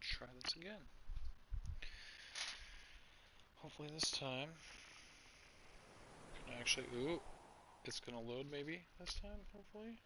Try this again. Hopefully this time can actually, ooh, it's gonna load maybe this time, hopefully.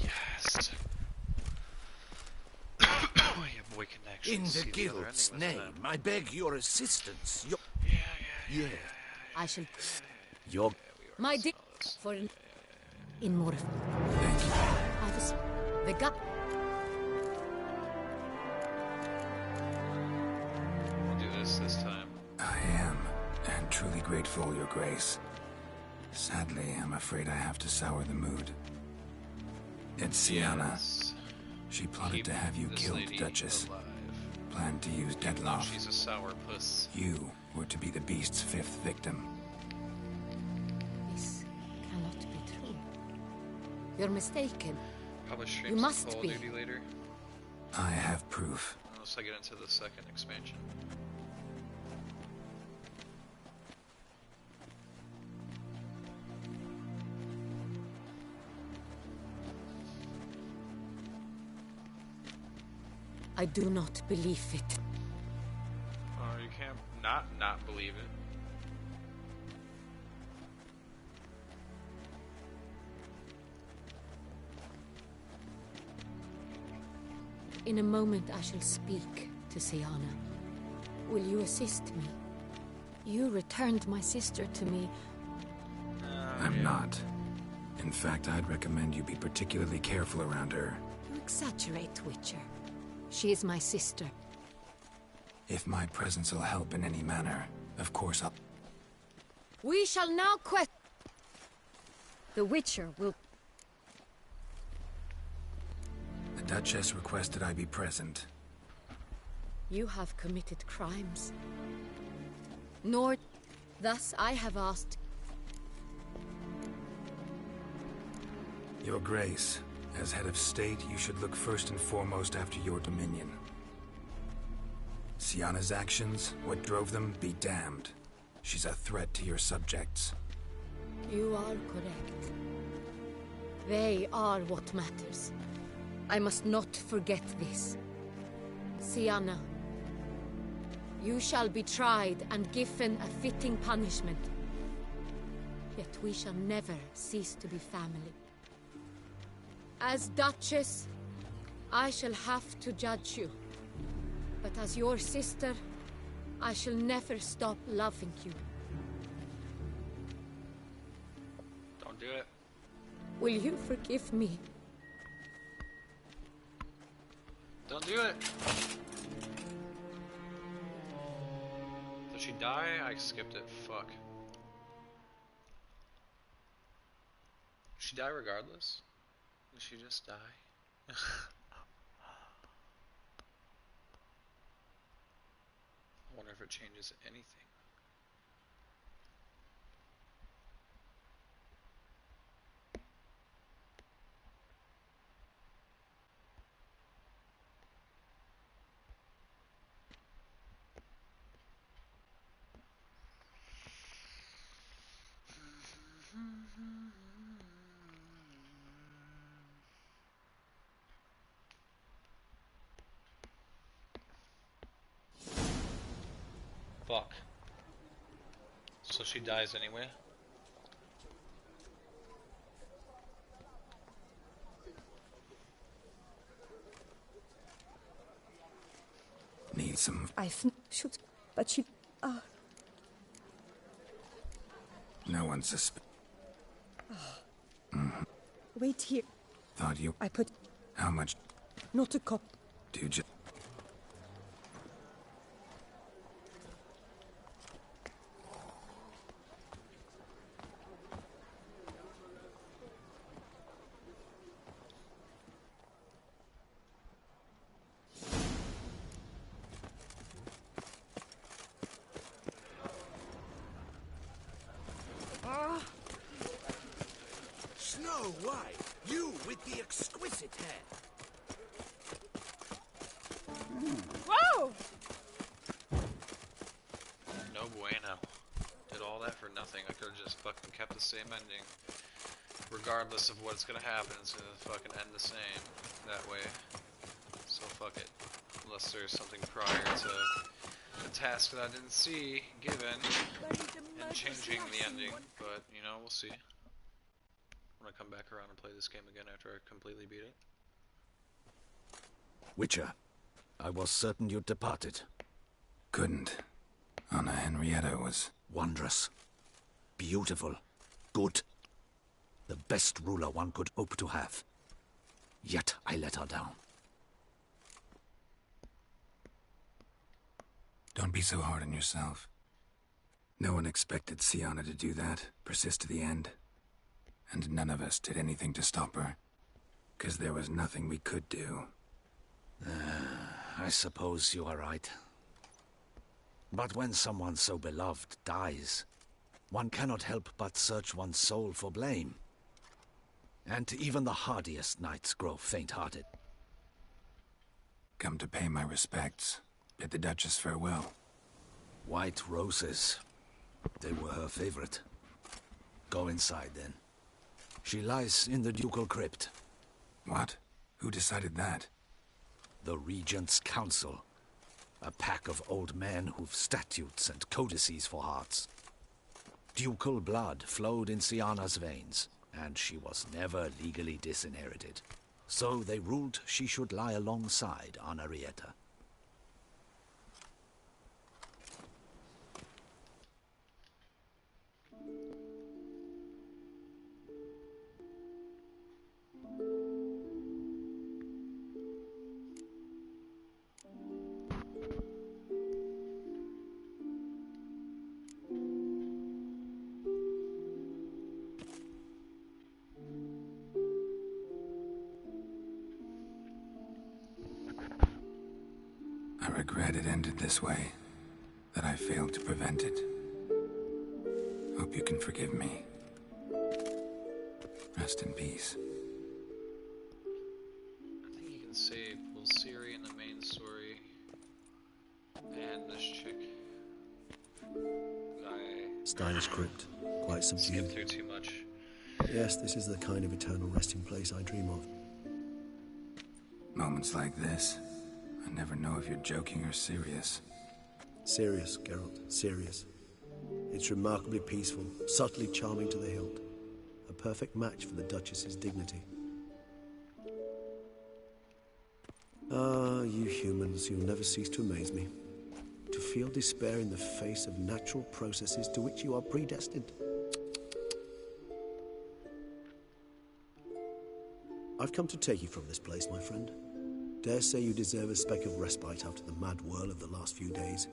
Yes. Yeah, boy can actually In the see the other guild's ending this name, time. I beg your assistance. Yeah. I shall. Your... My dick for in more. Thank you. I was the gut. We'll do this time. I am, and truly grateful, Your Grace. Sadly, I'm afraid I have to sour the mood. It's Sienna. Yes. She plotted Keep to have you this killed, lady Duchess. alive. Planned to use Even though deadlock. she's a sour puss. You were to be the beast's fifth victim. This cannot be true. You're mistaken. Probably stream You some must Call of be. Duty later. I have proof. Unless I get into the second expansion. I do not believe it. Oh, you can't not believe it. In a moment I shall speak to Sienna. Will you assist me? You returned my sister to me. I'm not. In fact, I'd recommend you be particularly careful around her. You exaggerate, Witcher. She is my sister. If my presence will help in any manner, of course I'll... We shall now quest. The Witcher will. The Duchess requested I be present. You have committed crimes. Nor. Thus I have asked. Your Grace, as head of state, you should look first and foremost after your dominion. Sienna's actions, what drove them, be damned. She's a threat to your subjects. You are correct. They are what matters. I must not forget this. Sienna, you shall be tried and given a fitting punishment. Yet we shall never cease to be family. As Duchess, I shall have to judge you. But as your sister, I shall never stop loving you. Don't do it. Will you forgive me? Don't do it. Did she die? I skipped it. Fuck. Did she die regardless? Did she just die? I wonder if it changes anything. Fuck. So she dies anyway? Need some... should... But she... No one suspect... Wait here. Thought you... I put... How much... Not a cop. Dude, you... Snow White, you with the exquisite hair. Whoa! No bueno. Did all that for nothing. I could have just fucking kept the same ending. Regardless of what's gonna happen, it's gonna fucking end the same that way. So fuck it. Unless there's something prior to the task that I didn't see given and changing the ending. But, you know, we'll see. When I come back around and play this game again after I completely beat it. Witcher, I was certain you'd departed. Couldn't. Anna Henrietta was... Wondrous. Beautiful. Good. The best ruler one could hope to have. Yet I let her down. Don't be so hard on yourself. No one expected Sienna to do that, persist to the end. And none of us did anything to stop her. 'Cause there was nothing we could do. I suppose you are right. But when someone so beloved dies, one cannot help but search one's soul for blame. And even the hardiest knights grow faint-hearted. Come to pay my respects. Bid the Duchess farewell. White roses. They were her favorite. Go inside, then. She lies in the ducal crypt. What? Who decided that? The Regent's Council. A pack of old men who've statutes and codices for hearts. Ducal blood flowed in Sienna's veins, and she was never legally disinherited. So they ruled she should lie alongside Anarietta. I regret it ended this way. That I failed to prevent it. Hope you can forgive me. Rest in peace. I think you can save Pulsiri in the main story. And this chick. I Steiner's crypt. Quite skipped subdued. through too much. Yes, this is the kind of eternal resting place I dream of. Moments like this, I never know if you're joking or serious. Serious, Geralt, serious. It's remarkably peaceful, subtly charming to the hilt. A perfect match for the Duchess's dignity. Ah, you humans, you'll never cease to amaze me. To feel despair in the face of natural processes to which you are predestined. I've come to take you from this place, my friend. Dare say you deserve a speck of respite after the mad whirl of the last few days.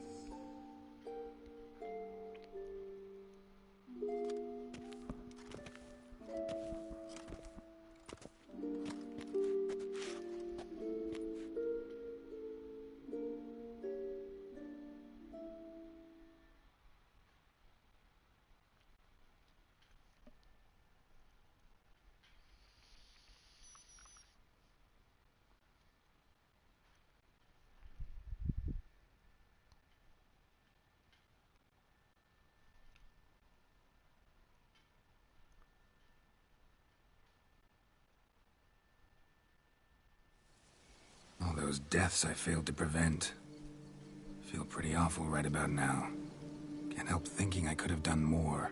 All those deaths I failed to prevent. Feel pretty awful right about now. and help thinking I could have done more.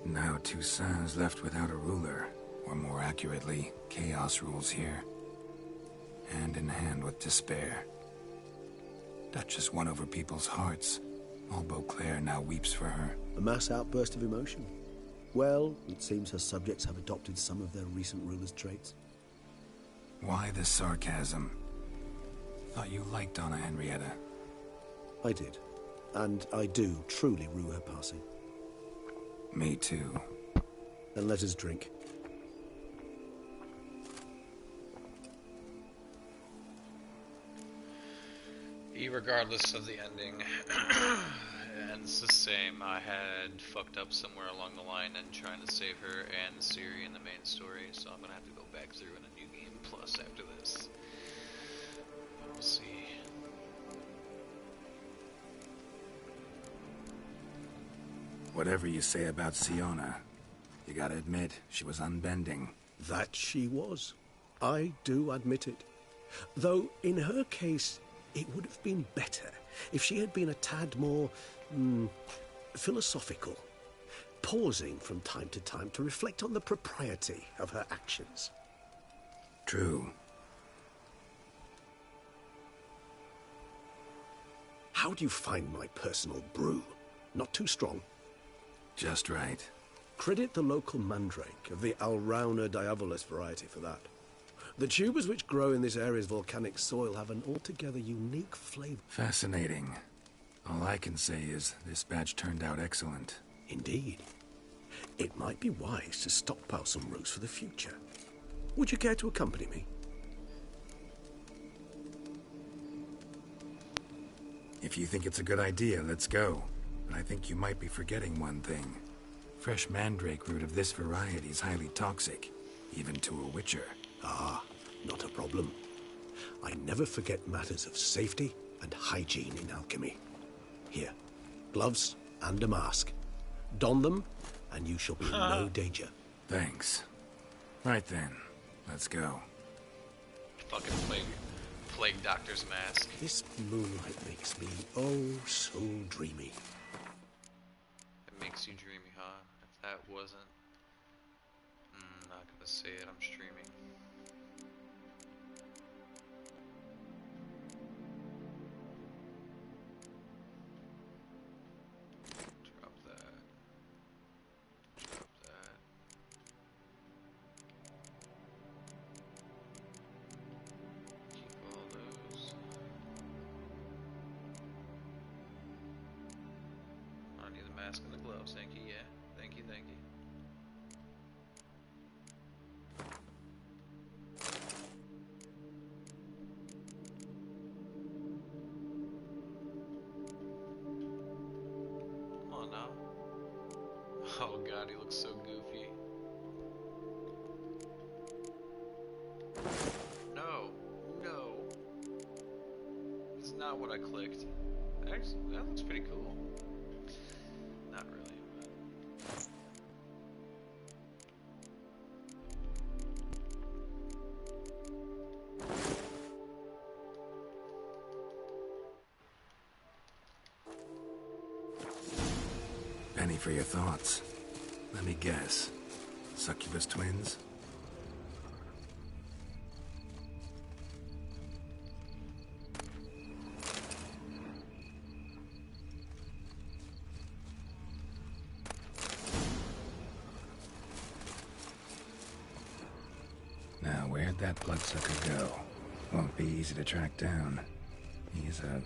Now Toussaint's left without a ruler, or more accurately, chaos rules here. Hand in hand with despair. Duchess won over people's hearts. All Beauclair now weeps for her. A mass outburst of emotion. Well, it seems her subjects have adopted some of their recent ruler's traits. Why the sarcasm? Thought you liked Donna Henrietta. I did. And I do truly rue her passing. Me too. Then let us drink. Regardless of the ending, and it's the same. I had fucked up somewhere along the line and trying to save her and Ciri in the main story, so I'm gonna have to go back through in a new game plus after this. But we'll see. Whatever you say about Siona, you gotta admit, she was unbending. That she was. I do admit it. Though, in her case, it would have been better if she had been a tad more, philosophical, pausing from time to time to reflect on the propriety of her actions. True. How do you find my personal brew? Not too strong? Just right. Credit the local mandrake of the Alrauna diabolus variety for that. The tubers which grow in this area's volcanic soil have an altogether unique flavor. Fascinating. All I can say is this batch turned out excellent. Indeed. It might be wise to stockpile some roots for the future. Would you care to accompany me? If you think it's a good idea, let's go. But I think you might be forgetting one thing. Fresh mandrake root of this variety is highly toxic, even to a witcher. Ah, not a problem. I never forget matters of safety and hygiene in alchemy. Here, gloves and a mask. Don them, and you shall be in no danger. Thanks. Right then, let's go. Fucking plague doctor's mask. This moonlight makes me oh so dreamy. It makes you dreamy, huh? If that wasn't... not gonna say it, I'm streaming. Drop that. Drop that. Keep all those. I need the mask and the gloves, thank you, yeah. Thank you, thank you. Come on now. Oh god, he looks so goofy. No. No. It's not what I clicked. Actually, that looks pretty cool. Not really, but... Penny for your thoughts. Let me guess. Succubus twins? Now, where'd that bloodsucker go? Won't be easy to track down. He's a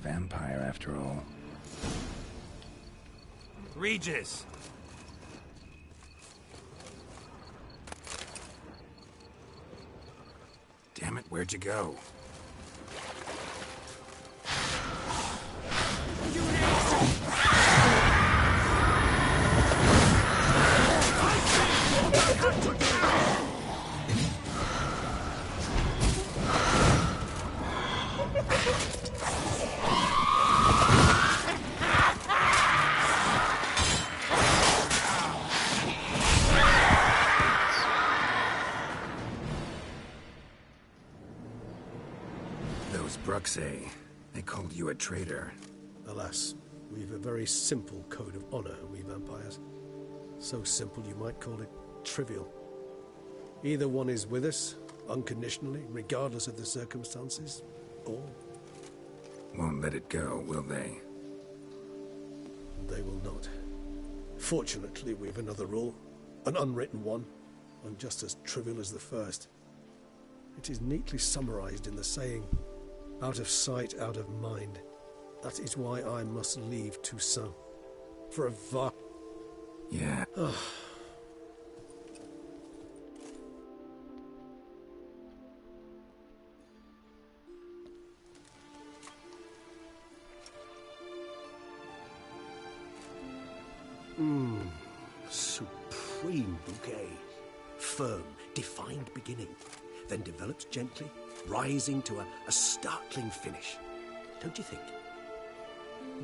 vampire after all. Regis! Damn it, where'd you go? Those Bruxay, they called you a traitor. Alas, We've a very simple code of honor, we vampires. So simple you might call it trivial. Either one is with us, unconditionally, regardless of the circumstances, or... Won't let it go, will they? They will not. Fortunately, we've another rule. An unwritten one, and just as trivial as the first. It is neatly summarized in the saying, out of sight, out of mind. That is why I must leave Toussaint. For a Yeah. Supreme bouquet. Firm, defined beginning, then develops gently, rising to a startling finish. Don't you think?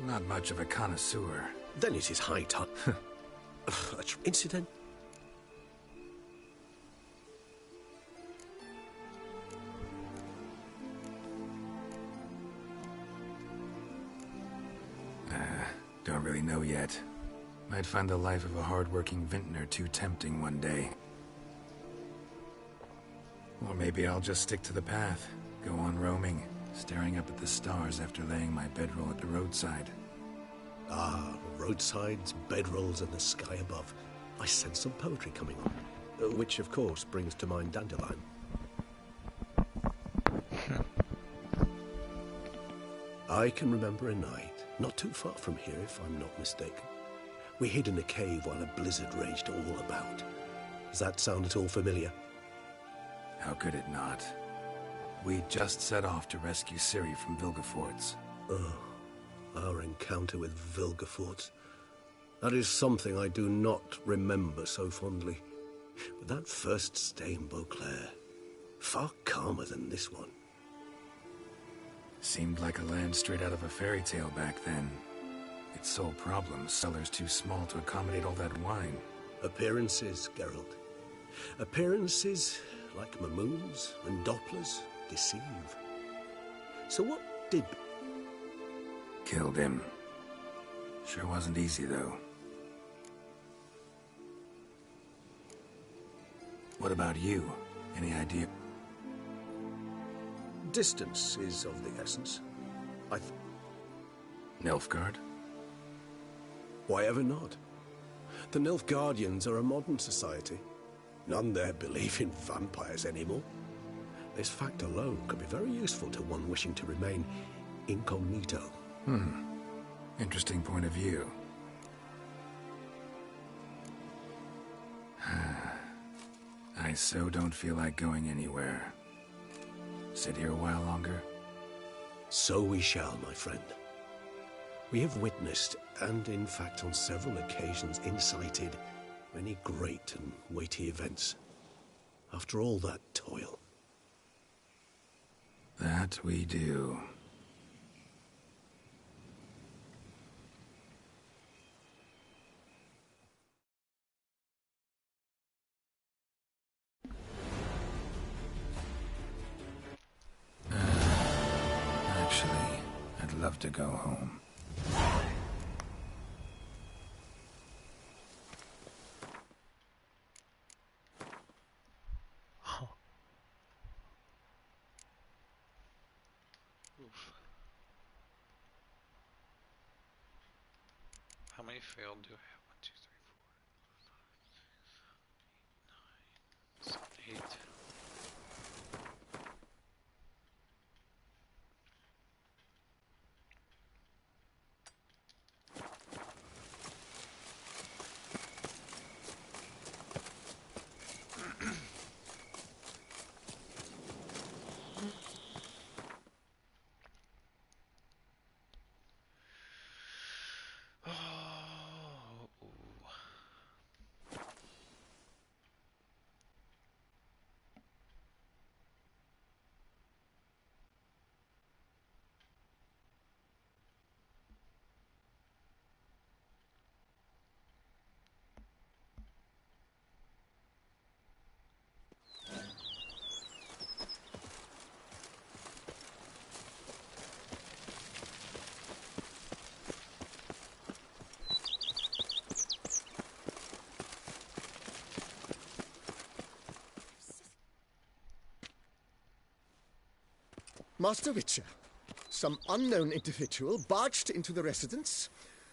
Not much of a connoisseur. Then it is high time. Incident. Don't really know yet. Might find the life of a hard-working vintner too tempting one day. Or maybe I'll just stick to the path, go on roaming, staring up at the stars after laying my bedroll at the roadside. Ah, roadsides, bedrolls, and the sky above. I sense some poetry coming on, which of course brings to mind Dandelion. I can remember a night, not too far from here if I'm not mistaken. We hid in a cave while a blizzard raged all about. Does that sound at all familiar? How could it not? We just set off to rescue Ciri from Vilgefortz. Oh, our encounter with Vilgefortz. That is something I do not remember so fondly. But that first stay in Beauclair, far calmer than this one. Seemed like a land straight out of a fairy tale back then. Its sole problem, cellars too small to accommodate all that wine. Appearances, Geralt. Appearances, like mamoons and dopplers, deceive. So what did... Killed him. Sure wasn't easy, though. What about you? Any idea? Distance is of the essence. Nilfgaard? Why ever not? The Nilfgaardians are a modern society. None there believe in vampires anymore. This fact alone could be very useful to one wishing to remain incognito. Interesting point of view. I so don't feel like going anywhere. Sit here a while longer? So we shall, my friend. We have witnessed, and in fact on several occasions incited, many great and weighty events. After all that toil. That we do. Actually, I'd love to go home. How many failed do I have? 1, 2, 3, 4, 5, 6, 7, 8. Master Witcher. Some unknown individual barged into the residence.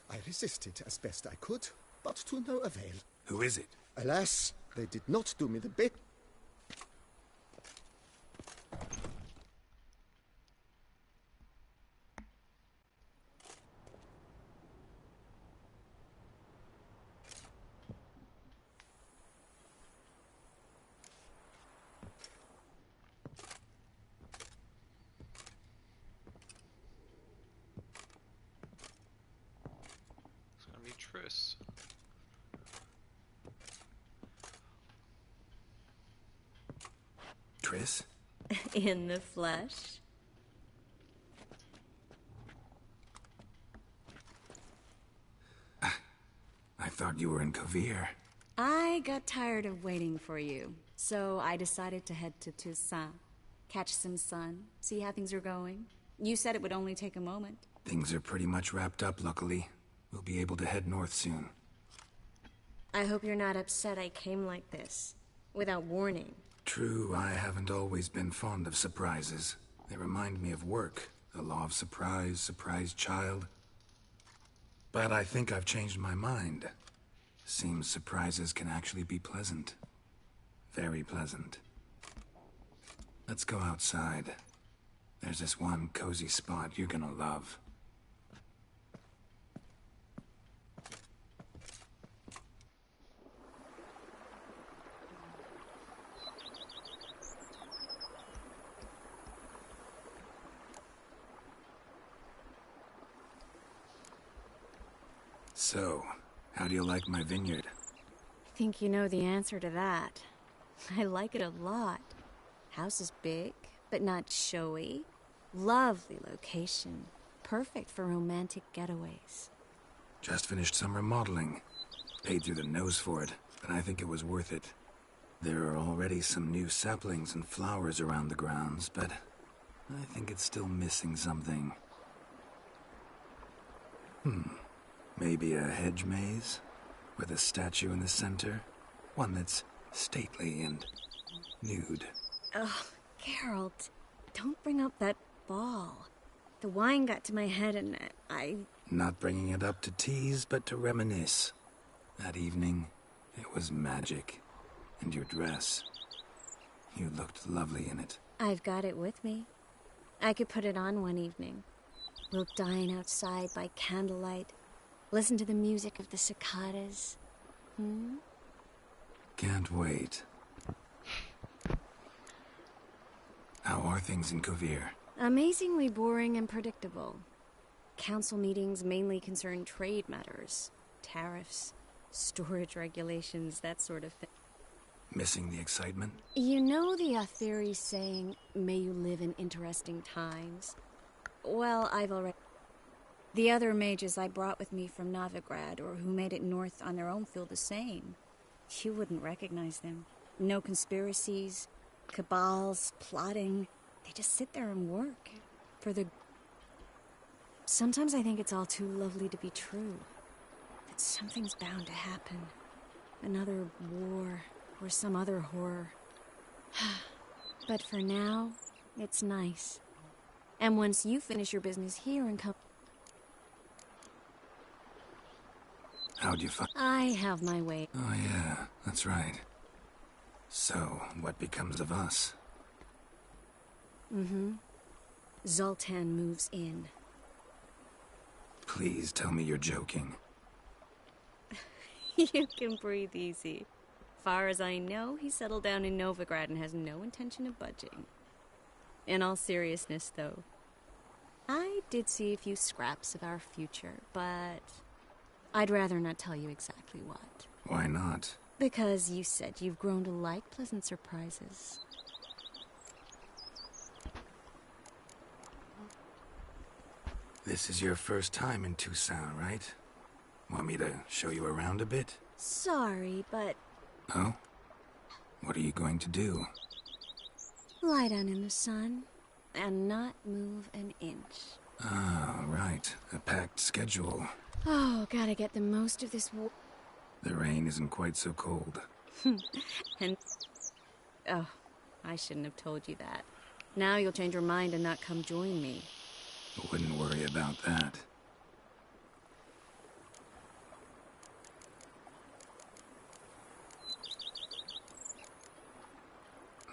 I resisted as best I could, but to no avail. Who is it? Alas, they did not do me the bit. It's gonna be Triss. Triss? In the flesh? I thought you were in Kovir. I got tired of waiting for you, so I decided to head to Toussaint. Catch some sun, see how things are going. You said it would only take a moment. Things are pretty much wrapped up, luckily. We'll be able to head north soon. I hope you're not upset I came like this, without warning. True, I haven't always been fond of surprises. They remind me of work. The law of surprise, surprise child. But I think I've changed my mind. Seems surprises can actually be pleasant. Very pleasant. Let's go outside. There's this one cozy spot you're gonna love. So, how do you like my vineyard? I think you know the answer to that. I like it a lot. House is big, but not showy. Lovely location. Perfect for romantic getaways. Just finished some remodeling. Paid through the nose for it, but I think it was worth it. There are already some new saplings and flowers around the grounds, but I think it's still missing something. Maybe a hedge maze? With a statue in the center? One that's stately and nude. Oh, Geralt, don't bring up that ball. The wine got to my head and I... Not bringing it up to tease, but to reminisce. That evening, it was magic. And your dress. You looked lovely in it. I've got it with me. I could put it on one evening. We'll dine outside by candlelight. Listen to the music of the cicadas. Can't wait. How are things in Kovir? Amazingly boring and predictable. Council meetings mainly concern trade matters. Tariffs, storage regulations, that sort of thing. Missing the excitement? You know the Aetheri saying, may you live in interesting times? Well, I've already... The other mages I brought with me from Novigrad, or who made it north on their own, feel the same. You wouldn't recognize them. No conspiracies, cabals, plotting. They just sit there and work. For the... Sometimes I think it's all too lovely to be true. That something's bound to happen. Another war, or some other horror. But for now, it's nice. And once you finish your business here and come... How'd you find... I have my way. Oh yeah, that's right. So, what becomes of us? Zoltan moves in. Please tell me you're joking. You can breathe easy. Far as I know, he settled down in Novigrad and has no intention of budging. In all seriousness, though, I did see a few scraps of our future, but I'd rather not tell you exactly what. Why not? Because you said you've grown to like pleasant surprises. This is your first time in Toussaint, right? Want me to show you around a bit? Sorry, but... Oh? What are you going to do? Lie down in the sun and not move an inch. Ah, right. A packed schedule. Oh, gotta get the most of this The rain isn't quite so cold. And... Oh, I shouldn't have told you that. Now you'll change your mind and not come join me. Wouldn't worry about that.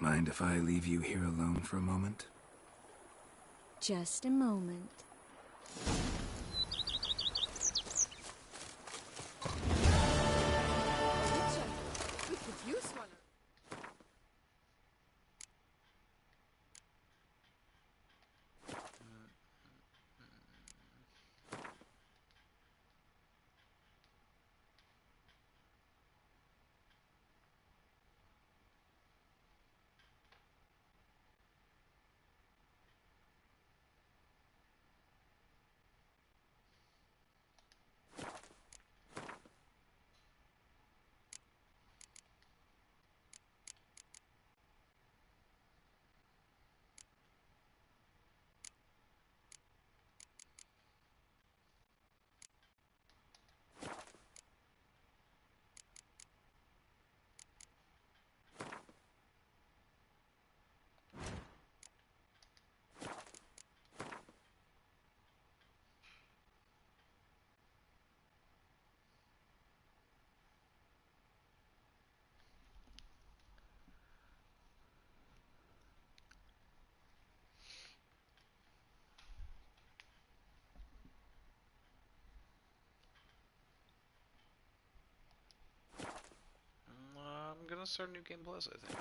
Mind if I leave you here alone for a moment? Just a moment. We could use one. I'm gonna start a new game plus, I think.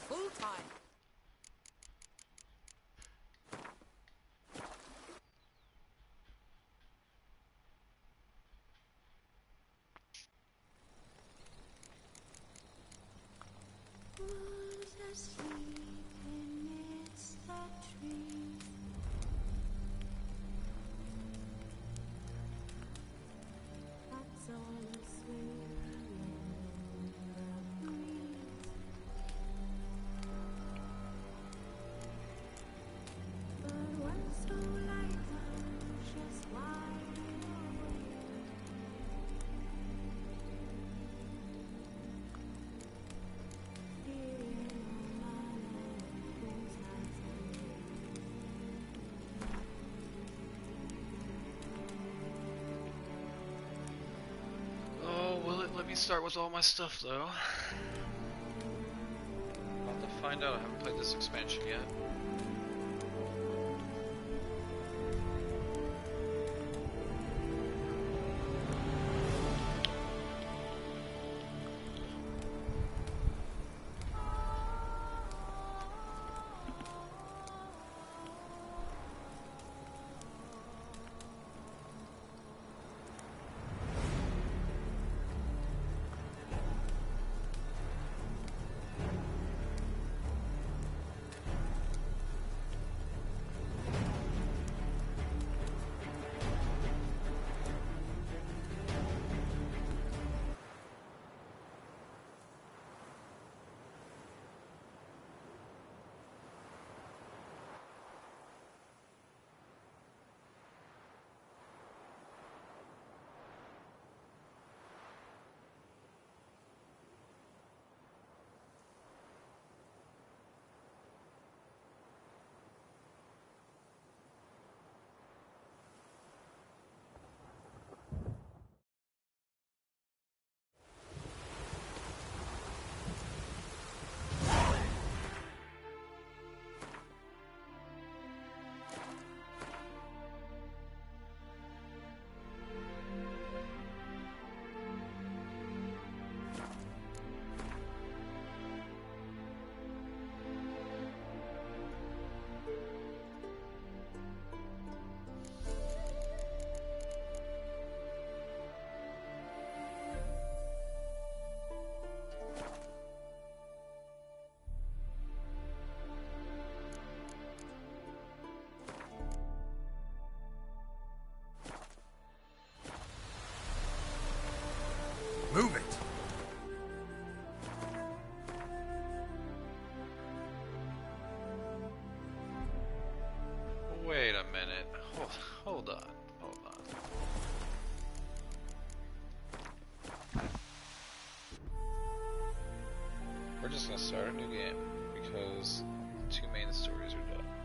Full time. Let me start with all my stuff, though. About to find out. I haven't played this expansion yet. Move it! Wait a minute. Hold on. Hold on. We're just gonna start a new game because the two main stories are done.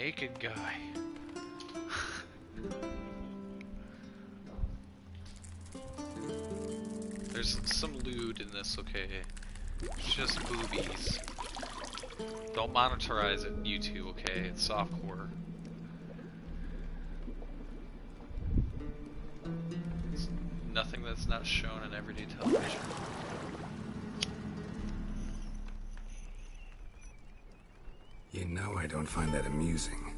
naked guy. There's some lewd in this, okay? It's just boobies. Don't monitorize it, you two, okay? It's softcore. It's nothing that's not shown in everyday television. You know I don't find that amusing.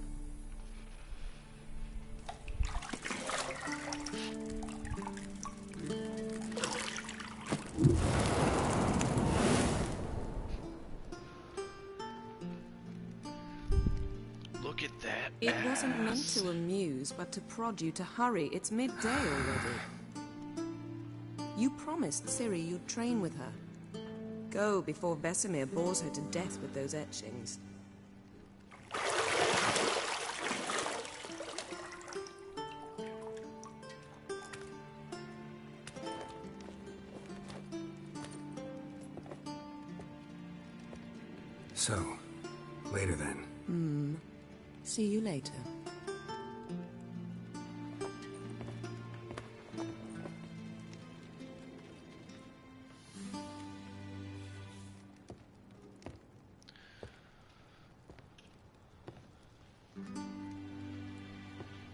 Look at that It ass. wasn't meant to amuse, but to prod you to hurry. It's midday already. You promised Ciri you'd train with her. Go before Vesemir bores her to death with those etchings. So, later then. See you later.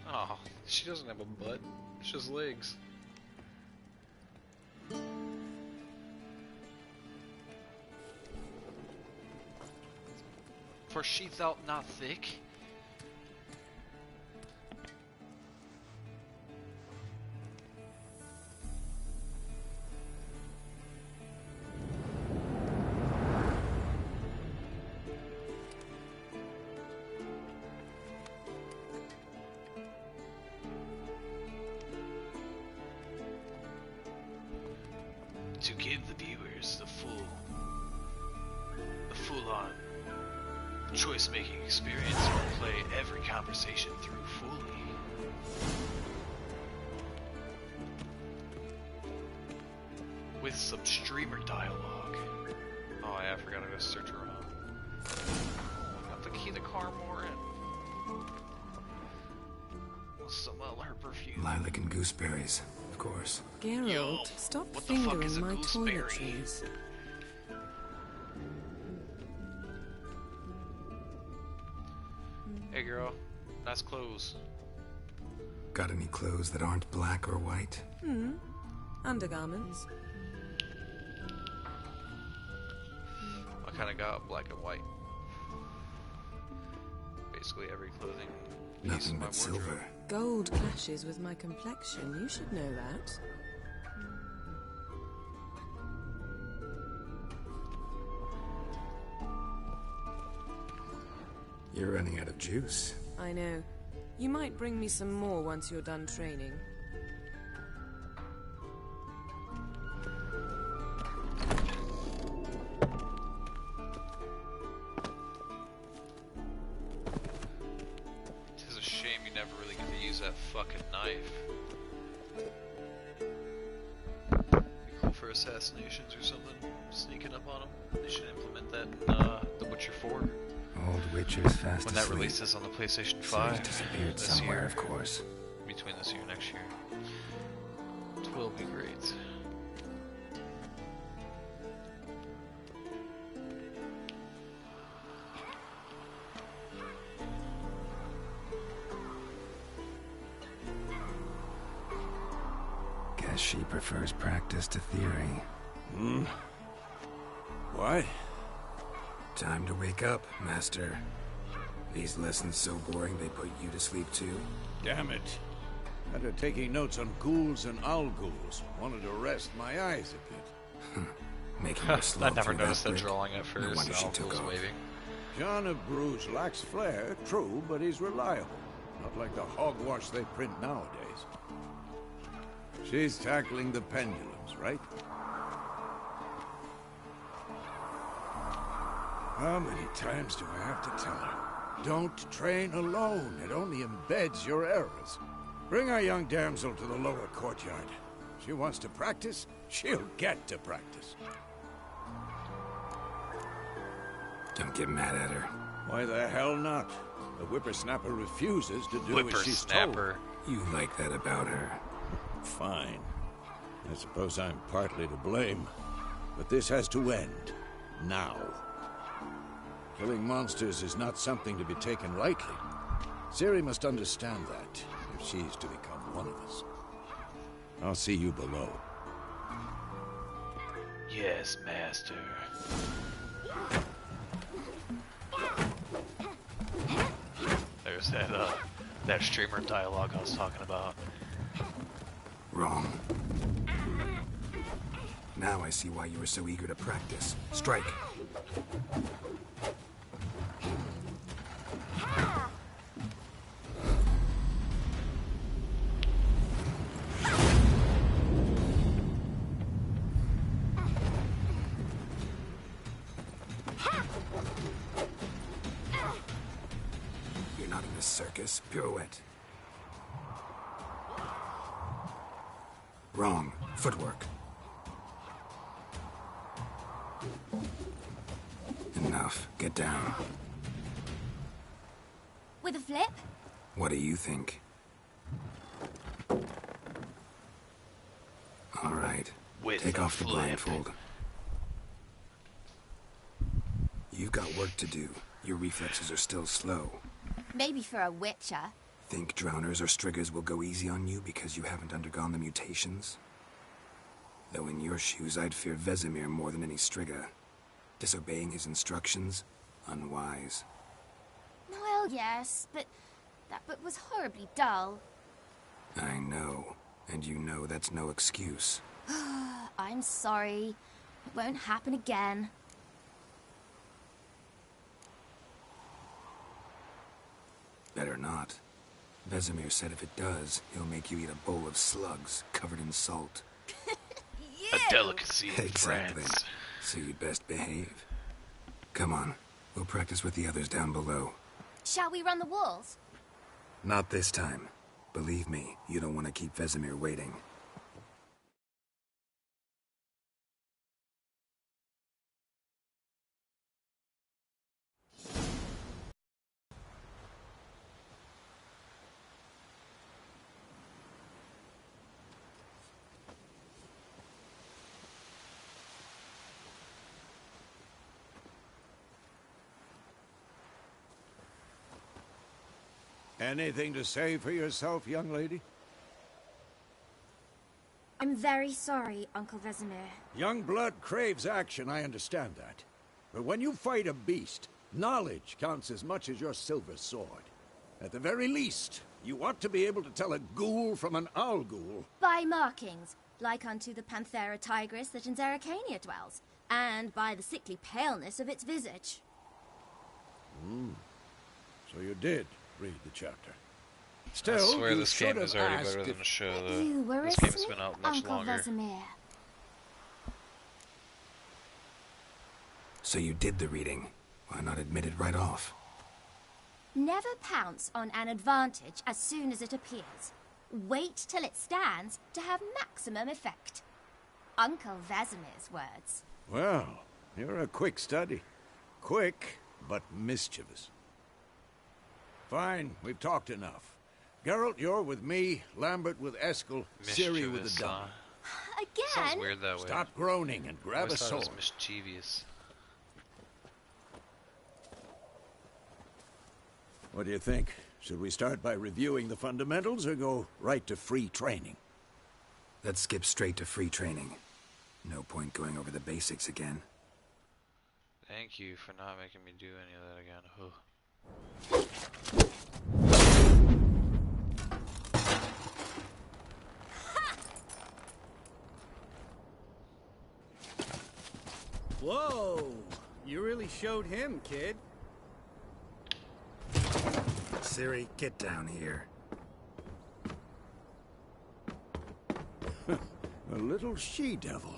Oh, she doesn't have a butt. It's just legs. For she thou not thick? To give the viewers the full-on choice-making experience, we'll play every conversation through fully. With some streamer dialogue. Oh yeah, I forgot I gotta search around. Got the key to the car more and smell her perfume. Lilac and gooseberries, of course. Geralt, Yo, stop what the fuck is fingering a my gooseberry? toiletries. Hey girl, nice clothes. Got any clothes that aren't black or white? Undergarments. I kinda got black and white. Basically every clothing piece Nothing in my but wardrobe. silver. Gold clashes with my complexion. You should know that. You're running out of juice. I know. You might bring me some more once you're done training. It's a shame you never really get to use that fucking knife. Be cool for assassinations or something. Sneaking up on them. They should implement that in The Witcher 4. Old Witcher's fast When that asleep. releases on the PlayStation So 5 he's disappeared this somewhere, year. of course. Between this year and next year. It will be great. Guess she prefers practice to theory. What? Time to wake up, Master. These lessons so boring they put you to sleep too? Damn it. After taking notes on ghouls and owl-ghouls, wanted to rest my eyes a bit. Making her I slog never through noticed that brick. drawing at first. No wonder she Alpha took was off. waving. John of Bruges lacks flair, true, but he's reliable. Not like the hogwash they print nowadays. She's tackling the pendulums, right? How many times do I have to tell her? Don't train alone. It only embeds your errors. Bring our young damsel to the lower courtyard. She wants to practice, she'll get to practice. Don't get mad at her. Why the hell not? The whippersnapper refuses to do as she's told. Whippersnapper. You like that about her. Fine. I suppose I'm partly to blame. But this has to end. Now. Killing monsters is not something to be taken lightly. Ciri must understand that, if she's to become one of us. I'll see you below. Yes, master. There's that streamer dialogue I was talking about. Wrong. Now I see why you were so eager to practice. Strike. a circus. Pirouette. Wrong. Footwork. Enough. Get down. With a flip? What do you think? All right. Take off the blindfold. You've got work to do. Your reflexes are still slow. Maybe for a witcher. Think drowners or striggers will go easy on you because you haven't undergone the mutations? Though in your shoes, I'd fear Vesemir more than any strigger. Disobeying his instructions? Unwise. Well, yes, but that book was horribly dull. I know. And you know that's no excuse. I'm sorry. It won't happen again. Better not. Vesemir said if it does, he'll make you eat a bowl of slugs covered in salt. A delicacy in Exactly. France. So you'd best behave. Come on. We'll practice with the others down below. Shall we run the walls? Not this time. Believe me, you don't want to keep Vesemir waiting. Anything to say for yourself, young lady? I'm very sorry, Uncle Vesemir. Young blood craves action, I understand that. But when you fight a beast, knowledge counts as much as your silver sword. At the very least, you ought to be able to tell a ghoul from an owl ghoul. By markings, like unto the Panthera tigris that in Zeracania dwells, and by the sickly paleness of its visage. So you did read the chapter. Still, I swear you this game should is have already asked better than if- the show, You though. were This a game's snip, been out much Uncle longer. Vesemir. So you did the reading. Why not admit it right off? Never pounce on an advantage as soon as it appears. Wait till it stands to have maximum effect. Uncle Vesemir's words. Well, you're a quick study. Quick, but mischievous. Fine, we've talked enough. Geralt, you're with me, Lambert with Eskel, Ciri with the Mischievous, Dun. Sounds Again? weird that way. Stop groaning and I grab a always thought it sword. was mischievous. What do you think? Should we start by reviewing the fundamentals or go right to free training? Let's skip straight to free training. No point going over the basics again. Thank you for not making me do any of that again. Ugh. Whoa! You really showed him, kid. Ciri, get down here. A little she-devil.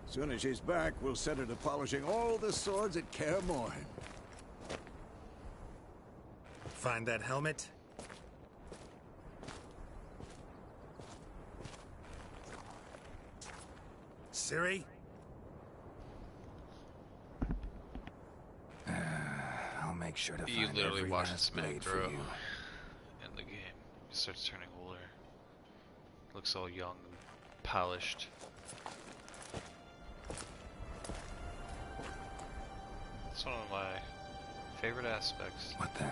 Soon as she's back, we'll set her to polishing all the swords at Kaer Morhen. Find that helmet? Ciri? I'll make sure to You find literally every watch last this man blade for grow you. in the game. He starts turning older. Looks all young and polished. It's one of my favorite aspects. What the?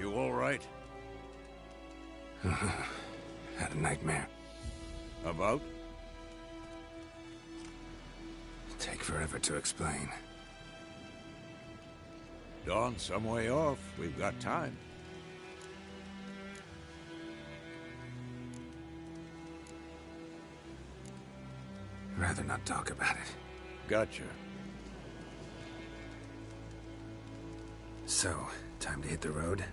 You all right? Had a nightmare. About? Take forever to explain. Dawn's some way off. We've got time. Rather not talk about it. Gotcha. So, time to hit the road?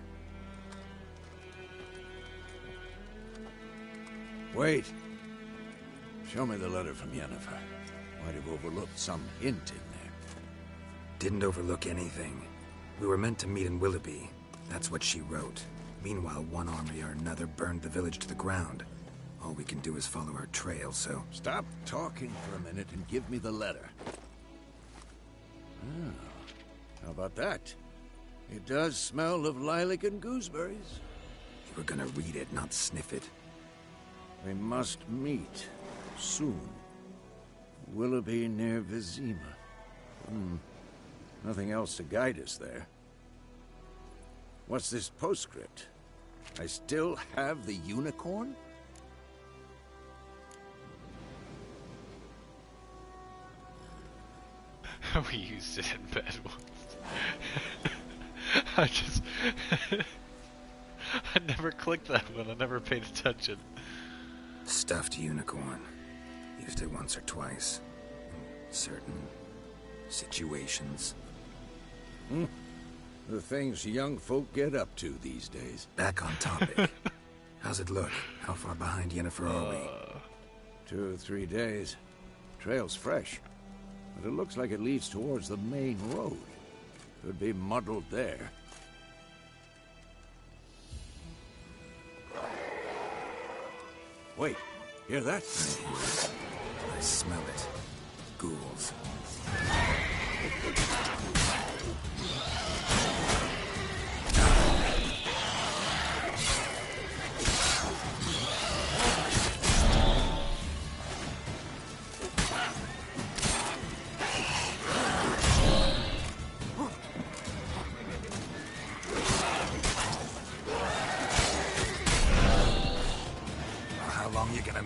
Wait. Show me the letter from Yennefer. Might have overlooked some hint in there. Didn't overlook anything. We were meant to meet in Willoughby. That's what she wrote. Meanwhile, one army or another burned the village to the ground. All we can do is follow her trail, so... Stop talking for a minute and give me the letter. Oh, how about that? It does smell of lilac and gooseberries. You were gonna read it, not sniff it. We must meet. Soon. Willoughby near Vizima. Nothing else to guide us there. What's this postscript? I still have the unicorn? We used it in bed once. I just... I never clicked that one, I never paid attention. Stuffed unicorn. Used it once or twice. In certain situations. The things young folk get up to these days. Back on topic. How's it look? How far behind Yennefer are we? 2 or 3 days. Trail's fresh. But it looks like it leads towards the main road. Could be muddled there. Wait, hear that? I smell it. Ghouls.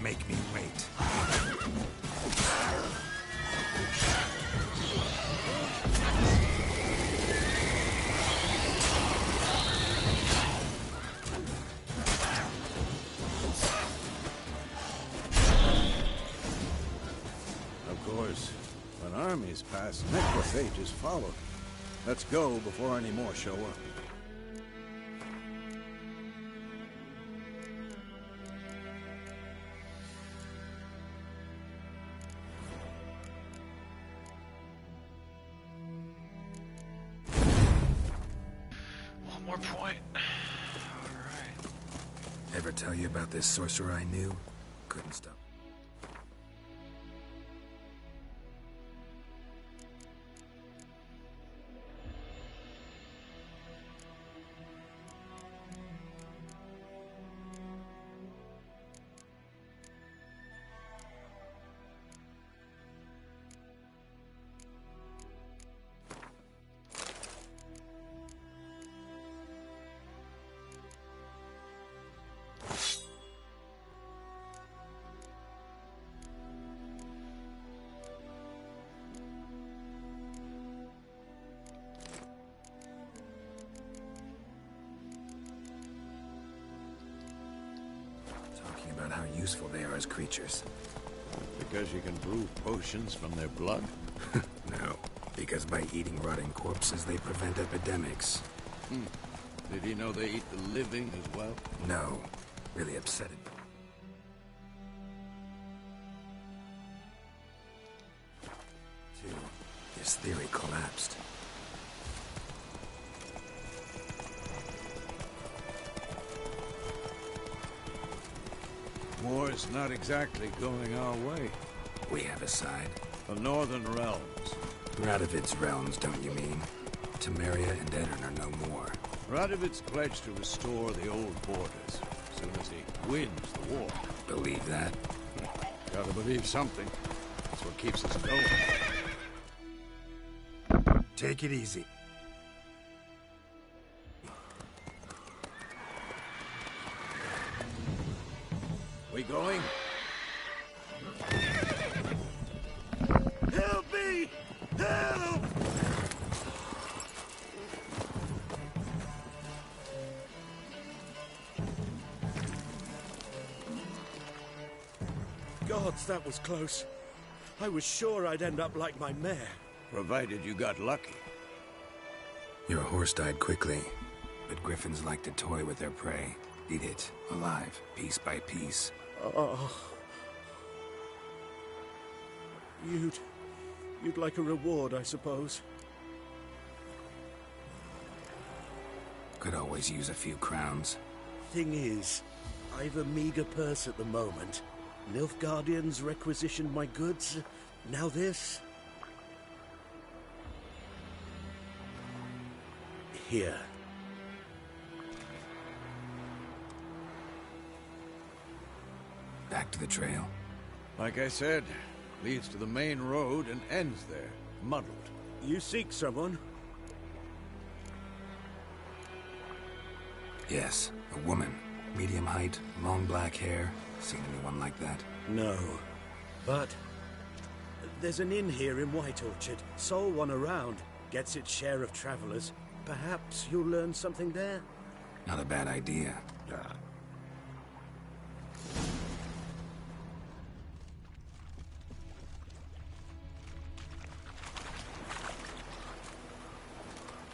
Make me wait. Of course, when armies pass, necrophages follow. Let's go before any more show up. More point. Alright. Ever tell you about this sorcerer I knew? Couldn't stop. About how useful they are as creatures. Because you can brew potions from their blood? No, because by eating rotting corpses, they prevent epidemics. Did he know they eat the living as well? No, really upsetting. His theory collapsed. War's not exactly going our way. We have a side. The Northern Realms. Radovid's realms, don't you mean? Temeria and Edirn are no more. Radovid's pledged to restore the old borders, as soon as he wins the war. Believe that? Gotta believe something. That's what keeps us going. Take it easy. We going? Help me! Help! Gods, that was close. I was sure I'd end up like my mare. Provided you got lucky. Your horse died quickly, but griffins like to toy with their prey. Eat it, alive, piece by piece. Oh. You'd like a reward, I suppose. Could always use a few crowns. Thing is, I've a meager purse at the moment. Nilfgaardians requisitioned my goods. Now this. Here. Back to the trail. Like I said, leads to the main road and ends there, muddled. You seek someone? Yes, a woman. Medium height, long black hair. Seen anyone like that? No. But there's an inn here in White Orchard. Sole one around. Gets its share of travelers. Perhaps you'll learn something there? Not a bad idea.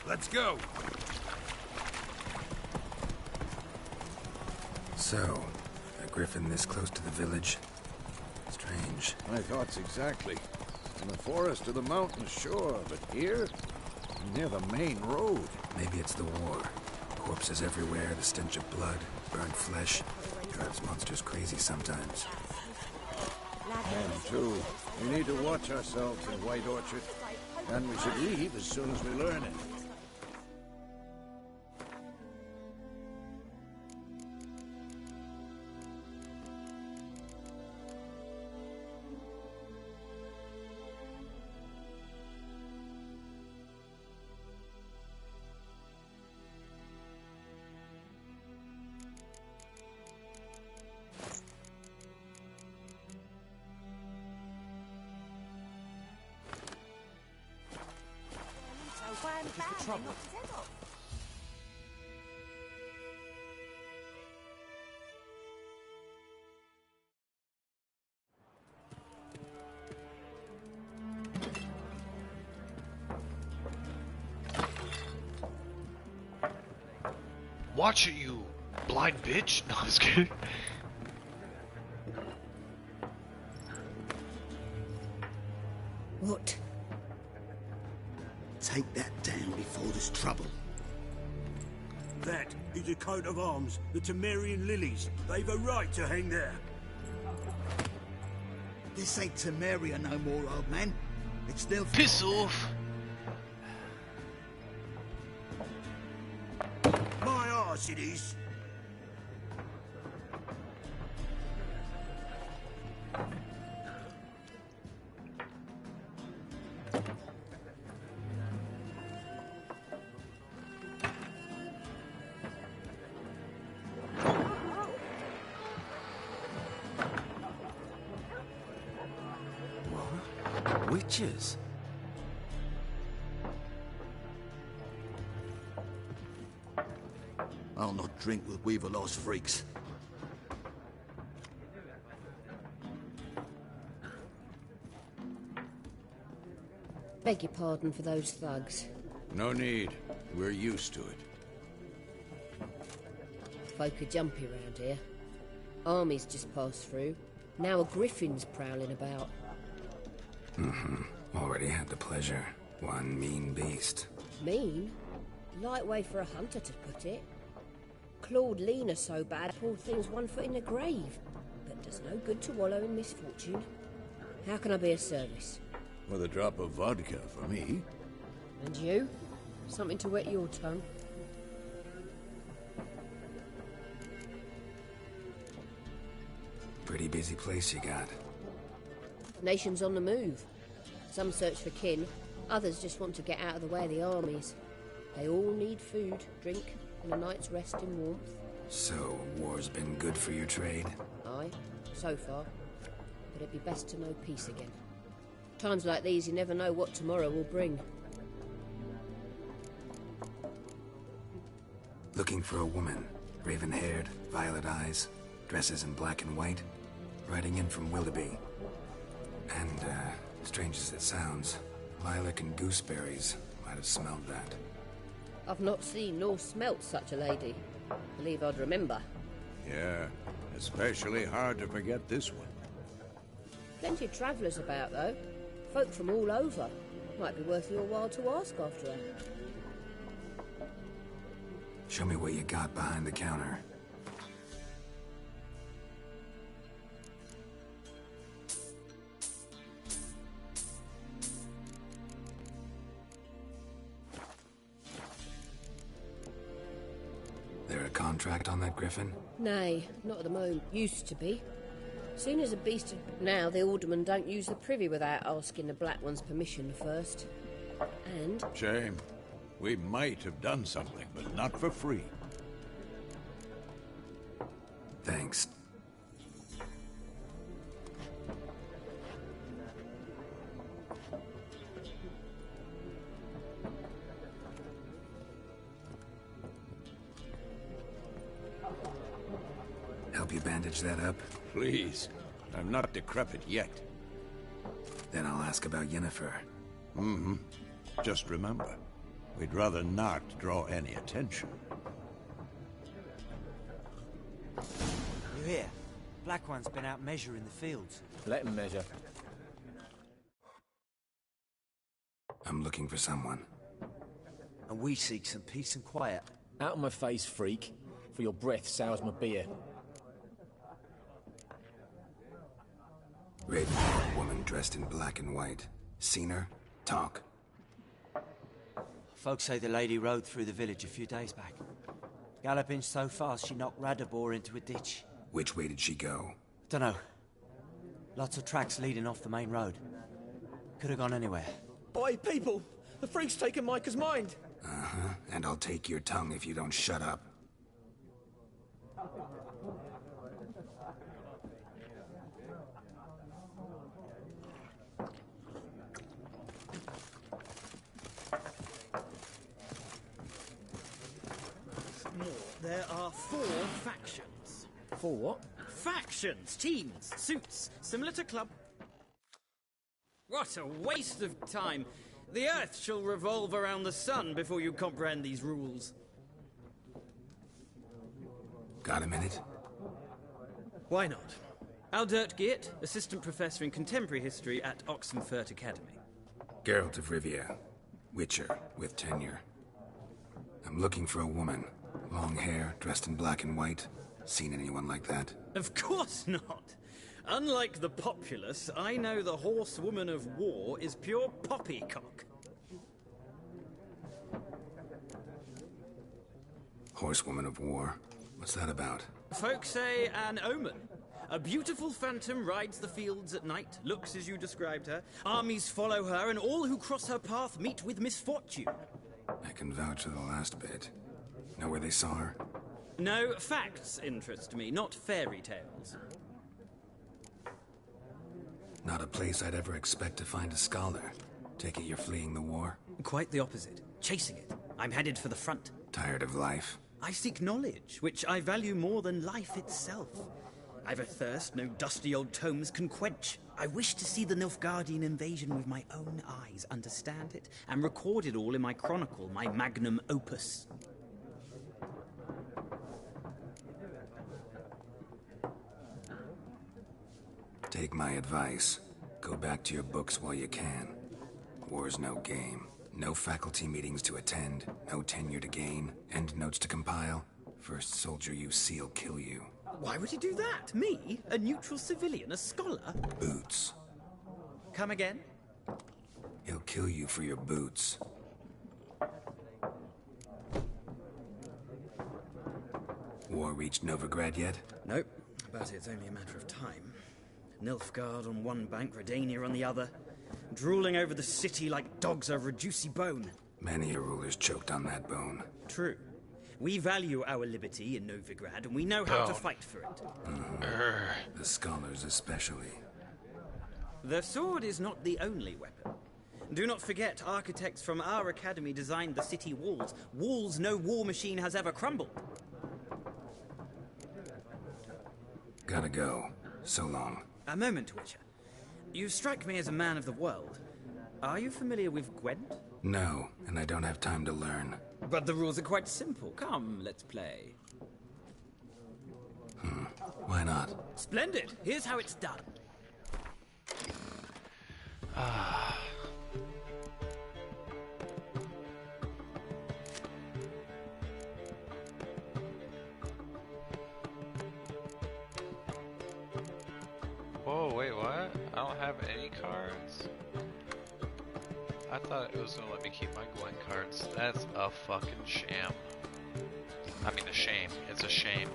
Let's go! So, a griffin this close to the village? Strange. My thoughts exactly. In the forest or the mountains, sure, but here? Near the main road. Maybe it's the war. Corpses everywhere, the stench of blood, burnt flesh. Drives monsters crazy sometimes. And too, we need to watch ourselves in White Orchard. And we should leave as soon as we learn it. Watch it, you blind bitch! No, I was kidding. What? Take that down before there's trouble. That is a coat of arms, the Temerian lilies. They've a right to hang there. This ain't Temeria no more, old man. It's still... Piss off! My arse it is. Witches? I'll not drink with Weaver-lost freaks. Beg your pardon for those thugs. No need. We're used to it. Folk are jumpy round here. Armies just passed through. Now a griffin's prowling about. Already had the pleasure. One mean beast. Mean? Light way for a hunter to put it. Clawed Lena so bad, poor thing's 1 foot in the grave. But does no good to wallow in misfortune. How can I be of service? With a drop of vodka for me. And you? Something to wet your tongue? Pretty busy place you got. Nations on the move. Some search for kin, others just want to get out of the way of the armies. They all need food, drink, and a night's rest in warmth. So, war's been good for your trade? Aye, so far. But it'd be best to know peace again. Times like these, you never know what tomorrow will bring. Looking for a woman. Raven-haired, violet eyes, dresses in black and white. Riding in from Willoughby. And, strange as it sounds, lilac and gooseberries might have smelled that. I've not seen nor smelt such a lady. Believe I'd remember. Yeah, especially hard to forget this one. Plenty of travellers about, though. Folk from all over. Might be worth your while to ask after her. Show me what you got behind the counter. There a contract on that griffin? Nay, not at the moment. Used to be. Soon as a beast now, the aldermen don't use the privy without asking the Black One's permission first. And... Shame. We might have done something, but not for free. Thanks. Help you bandage that up? Please. I'm not decrepit yet. Then I'll ask about Yennefer. Mm-hmm. Just remember, we'd rather not draw any attention. You hear? Black One's been out measuring the fields. Let him measure. I'm looking for someone. And we seek some peace and quiet. Out of my face, freak. For your breath sours my beer. Raven-haired woman dressed in black and white. Seen her? Talk. Folks say the lady rode through the village a few days back. Galloping so fast she knocked Radabor into a ditch. Which way did she go? Dunno. Lots of tracks leading off the main road. Could have gone anywhere. Oi, people! The freak's taken Micah's mind! Uh-huh. And I'll take your tongue if you don't shut up. There are 4 factions. 4 what? Factions, teams, suits, similar to club. What a waste of time. The Earth shall revolve around the sun before you comprehend these rules. Got a minute? Why not? Aldert Geert, Assistant Professor in Contemporary History at Oxenfurt Academy. Geralt of Rivia. Witcher, with tenure. I'm looking for a woman. Long hair, dressed in black and white. Seen anyone like that? Of course not. Unlike the populace, I know the horsewoman of war is pure poppycock. Horsewoman of war? What's that about? Folk say an omen. A beautiful phantom rides the fields at night, looks as you described her. Armies follow her, and all who cross her path meet with misfortune. I can vouch for the last bit. Know where they saw her? No, facts interest me, not fairy tales. Not a place I'd ever expect to find a scholar. Take it you're fleeing the war? Quite the opposite. Chasing it. I'm headed for the front. Tired of life? I seek knowledge, which I value more than life itself. I've a thirst no dusty old tomes can quench. I wish to see the Nilfgaardian invasion with my own eyes, understand it, and record it all in my chronicle, my magnum opus. Take my advice. Go back to your books while you can. War's no game. No faculty meetings to attend, no tenure to gain, endnotes to compile. First soldier you see'll kill you. Why would he do that? Me? A neutral civilian? A scholar? Boots. Come again? He'll kill you for your boots. War reached Novigrad yet? Nope, but it's only a matter of time. Nilfgaard on one bank, Redania on the other. Drooling over the city like dogs over a juicy bone. Many a ruler's choked on that bone. True. We value our liberty in Novigrad, and we know how to fight for it. The scholars especially. The sword is not the only weapon. Do not forget, architects from our academy designed the city walls. Walls no war machine has ever crumbled. Gotta go. So long. A moment, Witcher. You strike me as a man of the world. Are you familiar with Gwent? No, and I don't have time to learn. But the rules are quite simple. Come, let's play. Why not? Splendid. Here's how it's done. Whoa, wait, what? I don't have any cards? I thought it was gonna let me keep my Gwen cards. That's a fucking sham. I mean, a shame. It's a shame.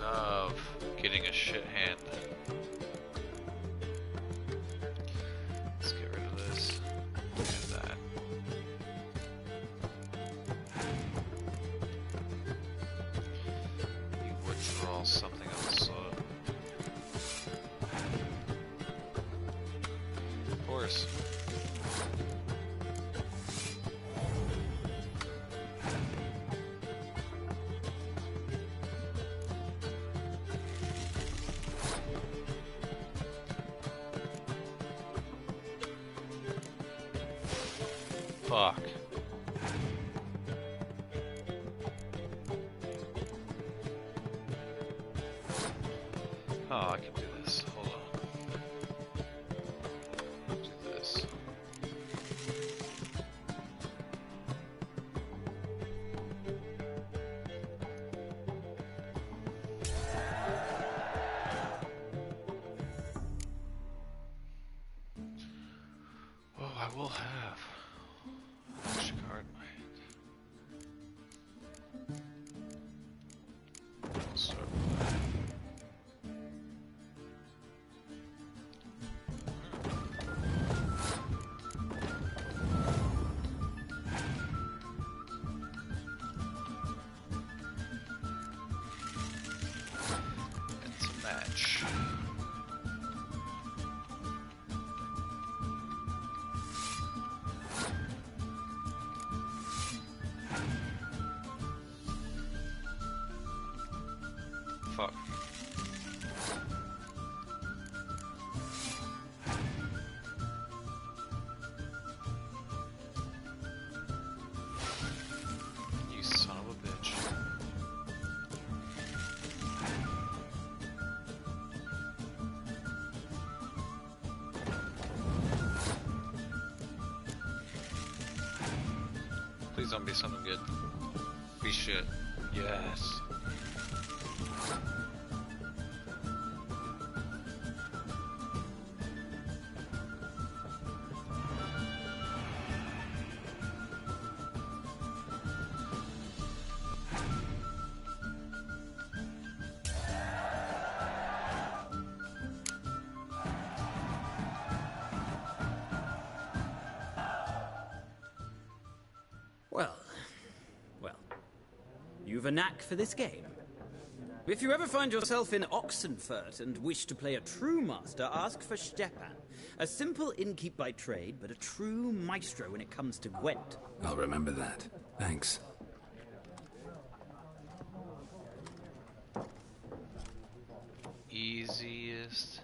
Love getting a shit hand. Let's get rid of this. And that. You withdraw something else. Of course. Fuck. Oh, I can do this. Hold on. Do this. Oh, I will have. Card in my hand. We'll start with that. It's a match. Fuck. You son of a bitch. Please don't be something good. Be shit. Yes. Well, you've a knack for this game. If you ever find yourself in Oxenfurt and wish to play a true master, ask for Stepan. A simple innkeep by trade, but a true maestro when it comes to Gwent. I'll remember that. Thanks. Easiest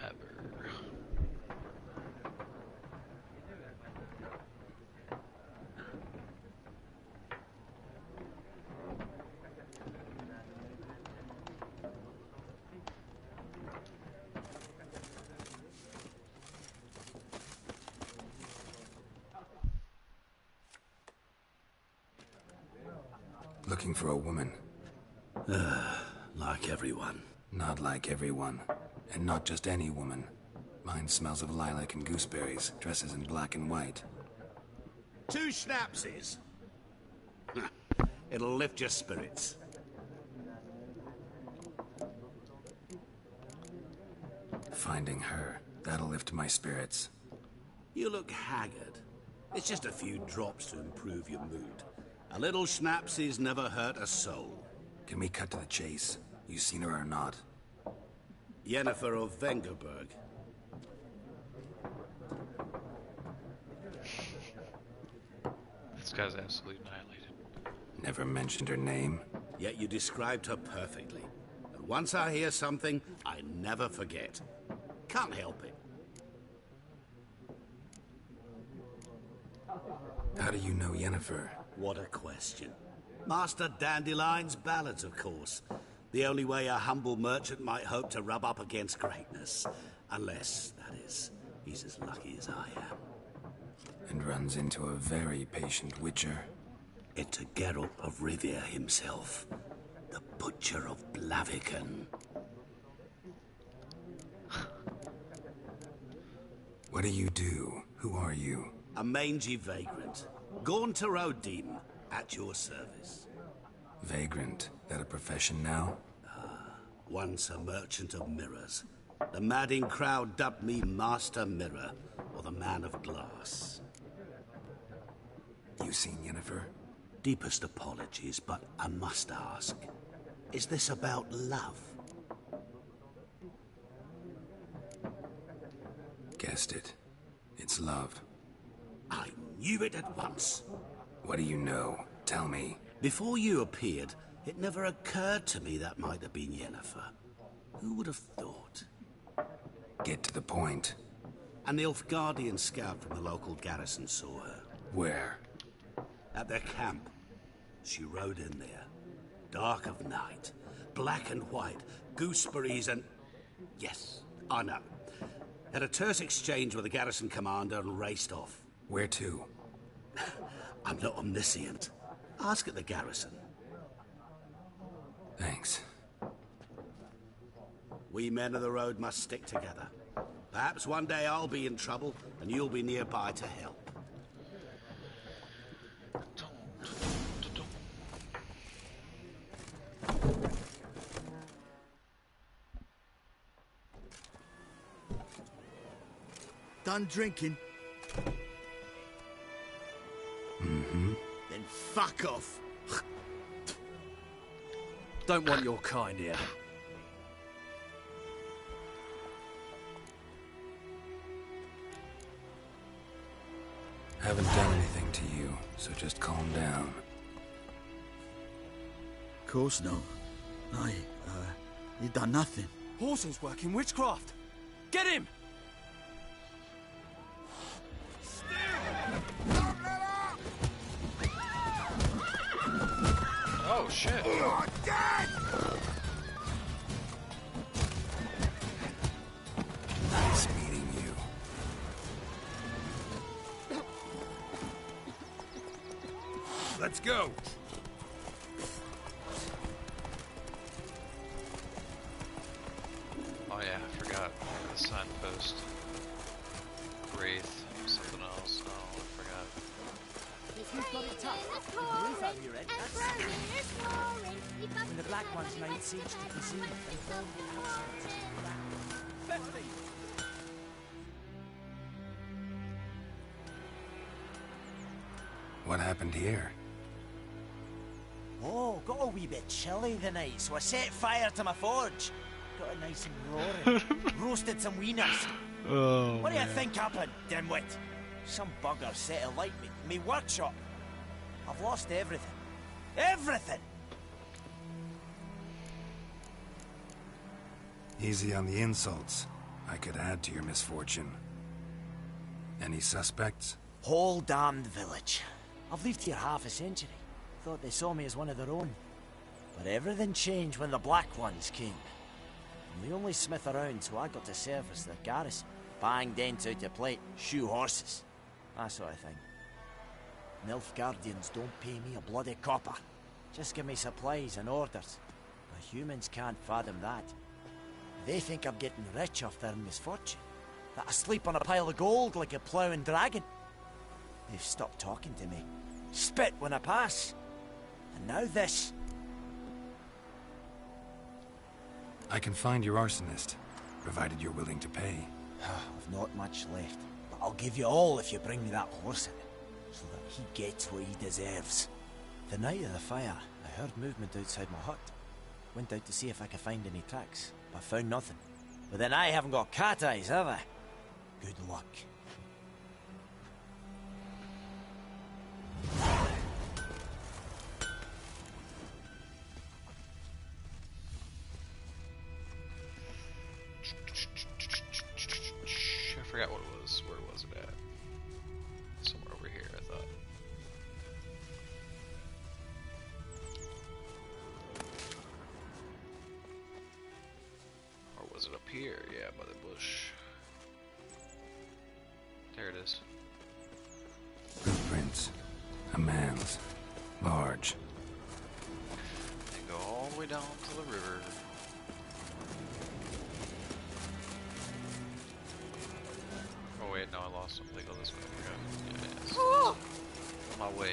ever. Looking for a woman. Like everyone. Not like everyone. And not just any woman. Mine smells of lilac and gooseberries, dresses in black and white. 2 schnapsies. It'll lift your spirits. Finding her, that'll lift my spirits. You look haggard. It's just a few drops to improve your mood. A little schnapsy's never hurt a soul. Can we cut to the chase? You seen her or not? Yennefer of Vengerberg. This guy's absolutely annihilated. Never mentioned her name. Yet you described her perfectly. And once I hear something, I never forget. Can't help it. How do you know Yennefer? What a question. Master Dandelion's ballads, of course. The only way a humble merchant might hope to rub up against greatness. Unless, that is, he's as lucky as I am. And runs into a very patient witcher. Into Geralt of Rivia himself. The Butcher of Blaviken. What do you do? Who are you? A mangy vagrant. Gone to Rodim, at your service. Vagrant? That a profession now? Once a merchant of mirrors. The madding crowd dubbed me Master Mirror, or the Man of Glass. You seen Yennefer? Deepest apologies, but I must ask. Is this about love? Guessed it. It's love. I knew it at once. What do you know? Tell me. Before you appeared, it never occurred to me that might have been Yennefer. Who would have thought? Get to the point. An Nilfgaardian scout from the local garrison saw her. Where? At their camp. She rode in there. Dark of night. Black and white. Gooseberries and... Yes, I know. Had a terse exchange with the garrison commander and raced off. Where to? I'm not omniscient. Ask at the garrison. Thanks. We men of the road must stick together. Perhaps one day I'll be in trouble and you'll be nearby to help. Done drinking? Mm-hmm. Then fuck off. Don't want your kind here. Haven't done anything to you, so just calm down. Of course not. You done nothing. Horsen's working witchcraft. Get him! Oh shit! Dead! Nice meeting you. Let's go! Oh yeah, I forgot. The signpost. Wraith, something else. Oh, I forgot. You've got it tough. With the roof over your head, that's... When the Black Ones laid siege to Kazoo, they found What happened here? Oh, got a wee bit chilly the night, so I set fire to my forge. Got it nice and roaring. Roasted some wieners. Oh, what do you think happened, dimwit? Some bugger set alight me workshop. I've lost everything. Everything! Easy on the insults. I could add to your misfortune. Any suspects? Whole damned village. I've lived here half a century. Thought they saw me as one of their own. But everything changed when the Black Ones came. I'm the only smith around, so I got to service their garrison. Bang dents out your plate, shoe horses. That sort of thing. Nilfgaardians don't pay me a bloody copper. Just give me supplies and orders. The humans can't fathom that. They think I'm getting rich off their misfortune. That I sleep on a pile of gold like a ploughing dragon. They've stopped talking to me. Spit when I pass. And now this. I can find your arsonist. provided you're willing to pay. I've not much left, but I'll give you all if you bring me that horse in, so that he gets what he deserves. The night of the fire, I heard movement outside my hut. Went out to see if I could find any tracks, but found nothing. But then I haven't got cat eyes, have I? Good luck. I forgot what it was. Where was it at? Somewhere over here, I thought. Or was it up here? Yeah, by the bush. There it is. Footprints. A man's. Large. And go all the way down to the river. Oh wait, no, I lost them. They go this way. I forgot. Yeah, yes. On my way.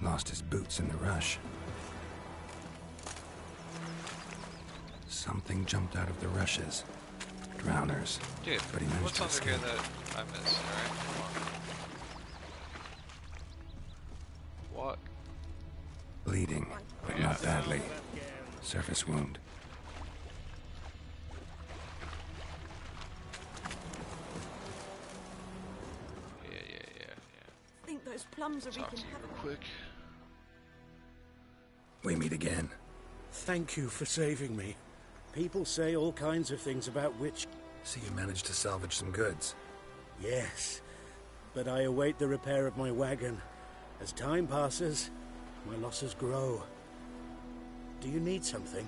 Lost his boots in the rush. Something jumped out of the rushes. Drowners. Dude, but he managed what's to under escape. here that I missed? Alright, come on. What? Bleeding, but not badly. Surface wound. Yeah. I think those plums are Talk to wreaking you real havoc. quick. We meet again. Thank you for saving me. People say all kinds of things about witch... So you managed to salvage some goods. Yes, but I await the repair of my wagon. As time passes, my losses grow. Do you need something?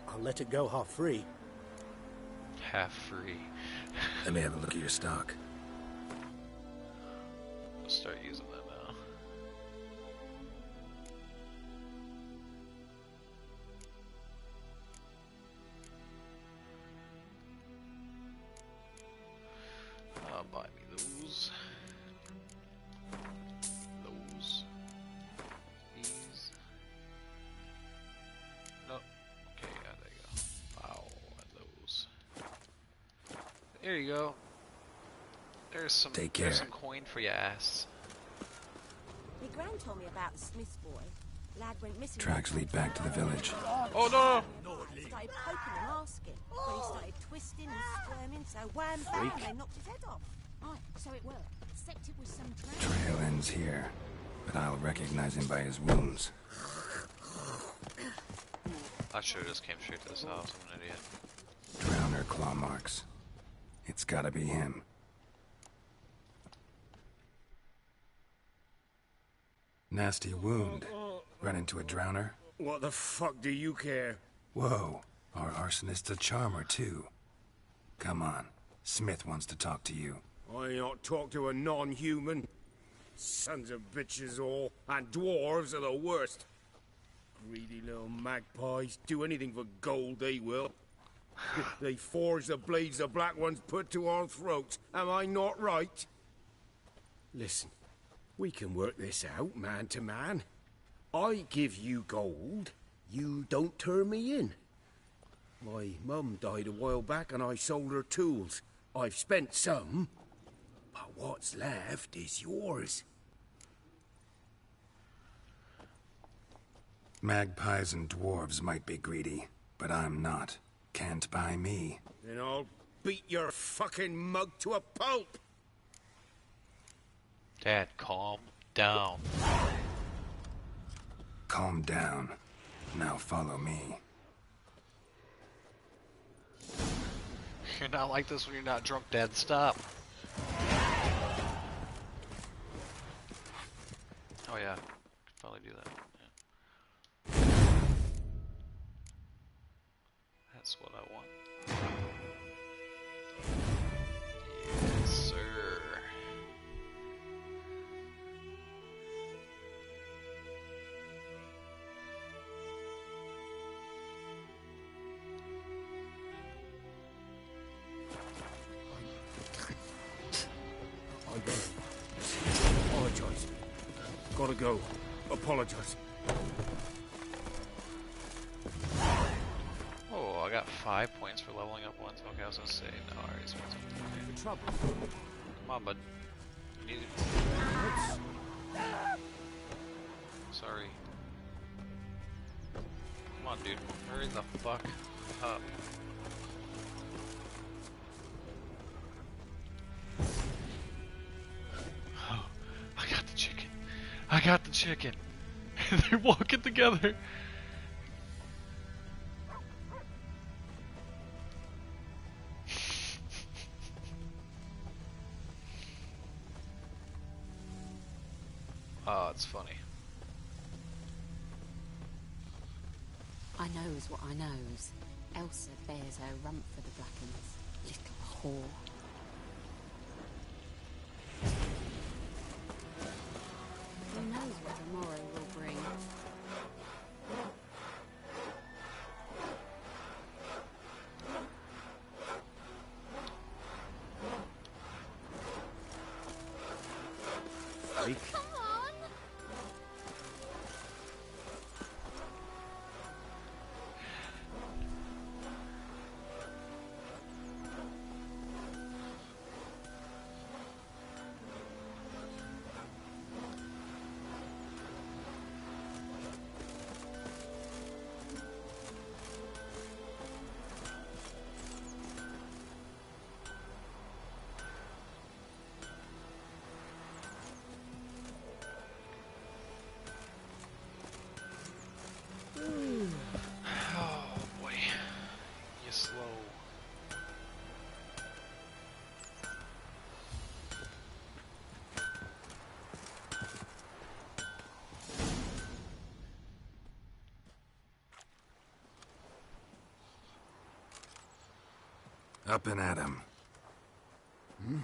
I'll let it go half free. Half free. Let me have a look at your stock. I'll start using that now. Buy me those. Those. These. No. Okay, yeah, there you go. Wow, and those. There you go. There's some. Take care. There's some coin for your ass. My gran told me about the Smith boy. Lad went missing. Tracks lead back to the village. Oh no! Started poking and asking. But he started twisting and squirming, so wham bam, Freak. they knocked his head off. Right, so it worked. Except it was some train. Trail ends here, but I'll recognize him by his wounds. I should have just came straight to this house. I'm an idiot. Drowner claw marks. It's gotta be him. Nasty wound. Run into a drowner? What the fuck do you care? Whoa, our arsonist's a charmer too. Come on, Smith wants to talk to you. I not talk to a non-human. Sons of bitches all, and dwarves are the worst. Greedy little magpies, do anything for gold they will. They forge the blades the black ones put to our throats, am I not right? Listen, we can work this out man to man. I give you gold, you don't turn me in. My mum died a while back and I sold her tools. I've spent some, but what's left is yours. Magpies and dwarves might be greedy, but I'm not. Can't buy me. Then I'll beat your fucking mug to a pulp! Dad, calm down. Calm down. Now follow me. You're not like this when you're not drunk, Dad. Stop. Oh yeah, could probably do that. Yeah. That's what I want. Yes, sir. Gotta go. Apologize. Oh, I got 5 points for leveling up once. Okay, I was gonna say, no, I already spent something. Okay. Trouble. Come on, bud. You need it. Sorry. Come on, dude. Hurry the fuck up. Oh, I got the chicken. I got the chicken. They're walking together. Oh, it's funny. I knows what I knows. Elsa bears her rump for the Blackens. Little whore. Who knows what tomorrow will bring? Freak. Oh boy. You slow. Up and at 'em. Hmm?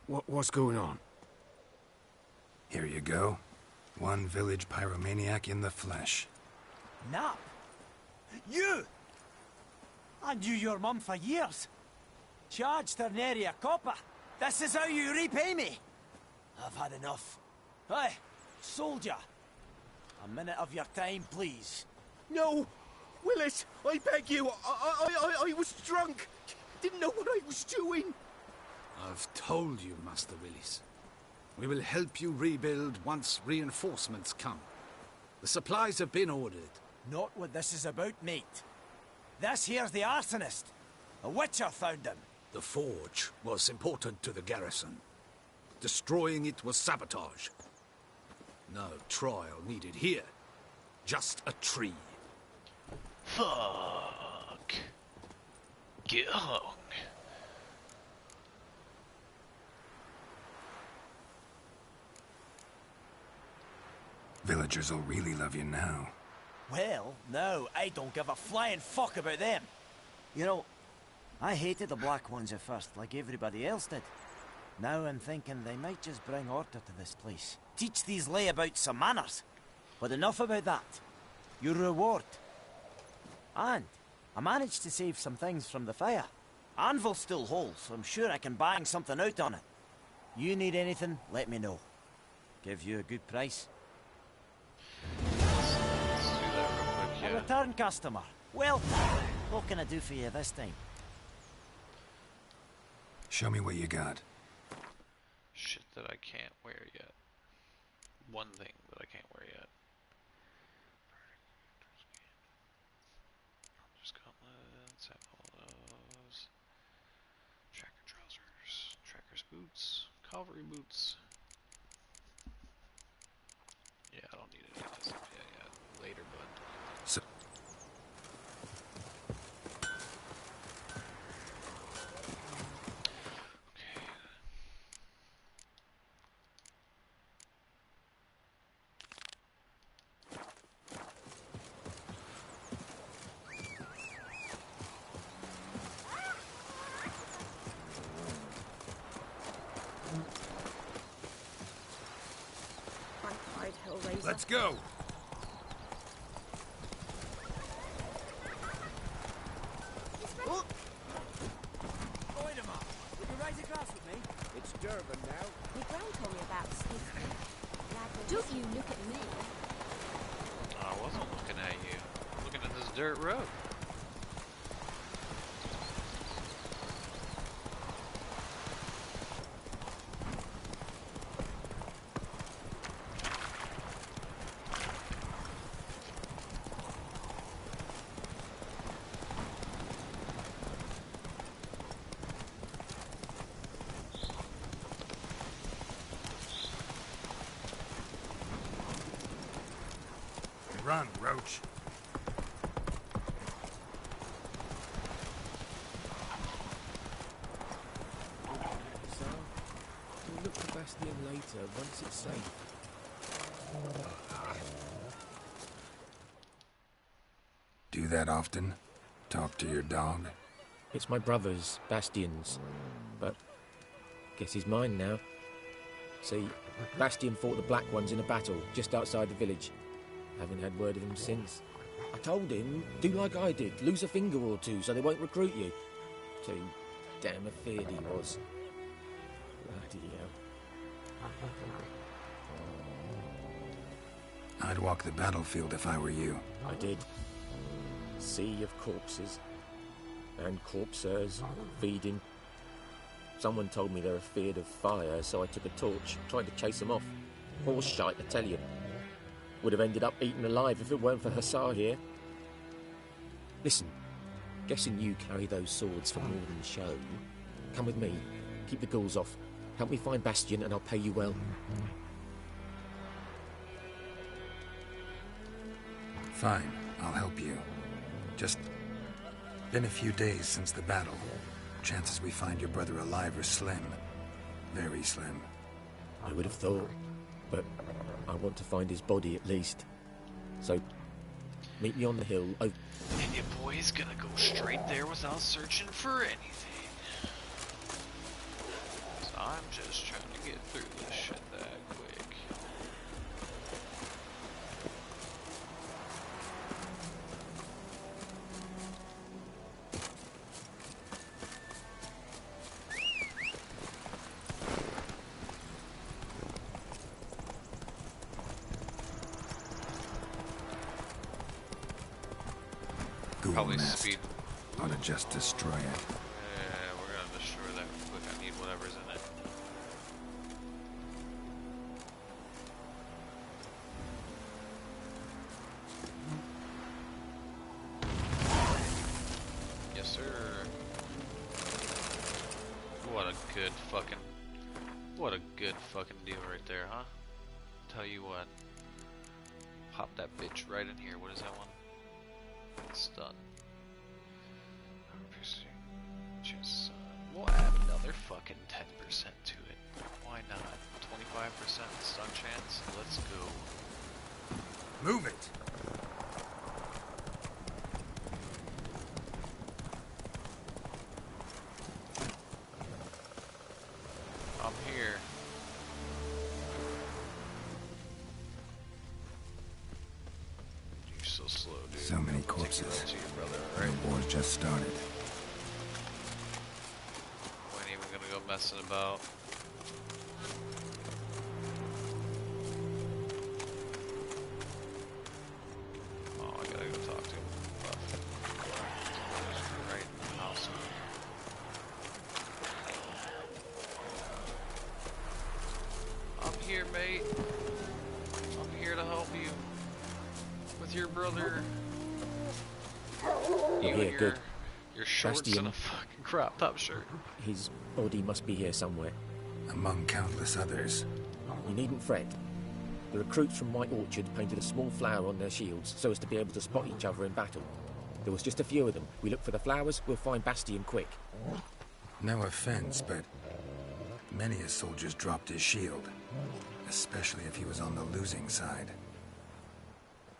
What's going on? Here you go. One village pyromaniac in the flesh. Nap? You! I knew your mum for years. Charged her nary a copper. This is how you repay me. I've had enough. Hey, soldier. A minute of your time, please. No! Willis, I beg you. I was drunk. Didn't know what I was doing. I've told you, Master Willis. We will help you rebuild once reinforcements come. The supplies have been ordered. Not what this is about, mate. This here's the arsonist. A witcher found him. The forge was important to the garrison. Destroying it was sabotage. No trial needed here. Just a tree. Fuck. Get hung. Villagers will really love you now. Well, no, I don't give a flying fuck about them. You know, I hated the Black Ones at first, like everybody else did. Now I'm thinking they might just bring order to this place. Teach these layabouts some manners. But enough about that. Your reward. And I managed to save some things from the fire. Anvil's still whole, so I'm sure I can bang something out on it. You need anything, let me know. Give you a good price. Let's do that real quick, A yeah. return customer. Well, what can I do for you this time? Show me what you got. Shit that I can't wear yet. One thing that I can't wear yet. Just gauntlets, have all those. Tracker trousers, tracker's boots, cavalry boots. Yeah, I don't need any of that stuff yet. Later, bud. So Let's go. Would you raise a glass with me? It's Durban now. My gran told me about Spiteful dirt road. Run, Roach. So, we'll look for Bastion later, once it's safe. Do that often? Talk to your dog? It's my brother's, Bastion's, but guess he's mine now. See, Bastion fought the Black Ones in a battle just outside the village. Haven't had word of him since. I told him, do like I did, lose a finger or two so they won't recruit you. Too damn afeard he was. Bloody hell. I'd walk the battlefield if I were you. I did. Sea of corpses. And corpsers feeding. Someone told me they're afeard of fire, so I took a torch, tried to chase them off. Horse shite, I tell you. Would have ended up eaten alive if it weren't for Hussar here. Listen, guessing you carry those swords for more than show. Come with me, keep the ghouls off. Help me find Bastion and I'll pay you well. Fine, I'll help you. Just been a few days since the battle. Chances we find your brother alive are slim. Very slim. I would have thought, but I want to find his body at least. So, meet me on the hill. And your boy's gonna go straight there without searching for anything. 'Cause I'm just trying to get through this shit that quick. Ghoul Probably nest. speed. Ought to just destroy it. Yeah, we're gonna destroy that real quick. I need whatever's in it. Yes, sir. What a good fucking deal right there, huh? Tell you what. Pop that bitch right in here. What is that one? Stun. We'll add another fucking 10% to it. Why not? 25% stun chance? Let's go. Move it! I'm here. You're so slow, dude. So many corpses. To your brother, The right? war's just started. We ain't even gonna go messing about. Oh, I gotta go talk to him. Fuck. Right in the house. I'm here, mate. I'm here to help you. With your brother. You Yeah, and your, good. your shorts Bastion. and a fucking crop top shirt. His body must be here somewhere. Among countless others. You needn't fret. The recruits from White Orchard painted a small flower on their shields so as to be able to spot each other in battle. There was just a few of them. We look for the flowers, we'll find Bastion quick. No offense, but many a soldier's dropped his shield. Especially if he was on the losing side.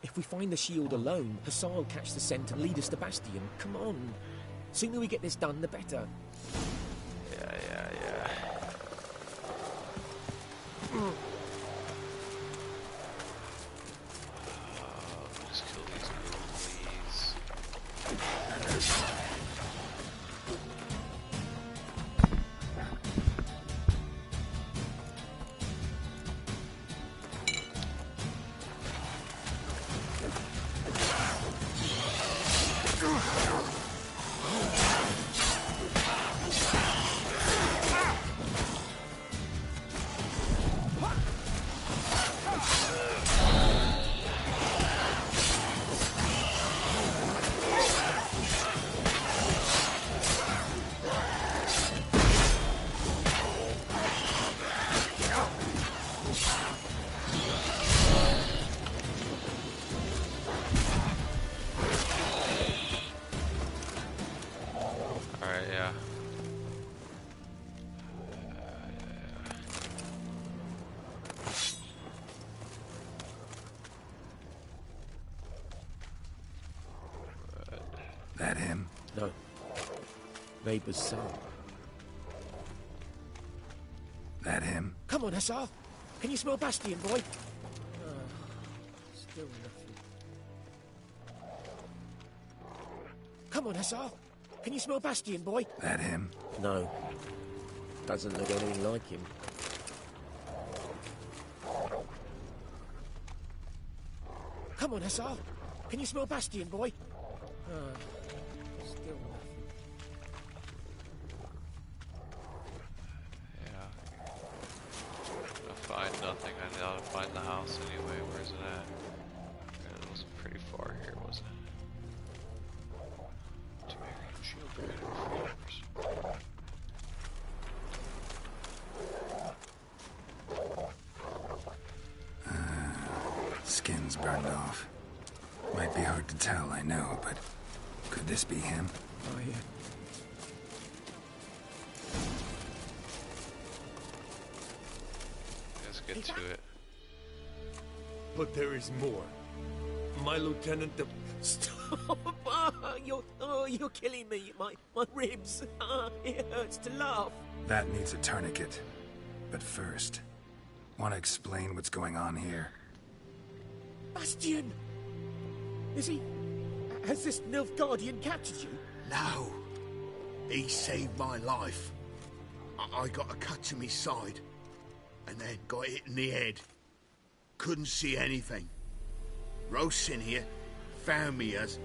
If we find the shield alone, Hassan will catch the scent and lead us to Bastion. Come on. Sooner we get this done, the better. Yeah. Just kill these ghoulies. That him? No. Neighbour's son. That him? Come on, Hussar. Can you smell Bastion, boy? Still nothing. Come on, Hussar. Can you smell Bastion, boy? That him? No. Doesn't look anything like him. Come on, Hussar. Can you smell Bastion, boy? Still nothing. Yeah. I find nothing. I gotta find the house anyway. Where's it at? Yeah, it wasn't pretty far here, was it? Temerian shield flowers. Skin's burned off. Might be hard to tell, I know, but could this be him? Oh, yeah. Let's get to it. But there is more. My lieutenant, the... Stop! You're killing me. My ribs. It hurts to laugh. That needs a tourniquet. But first, want to explain what's going on here? Bastion! Is he... Has this Nilfgaardian captured you? No. He saved my life. I got a cut to my side, and then got hit in the head. Couldn't see anything. Rosin here found me as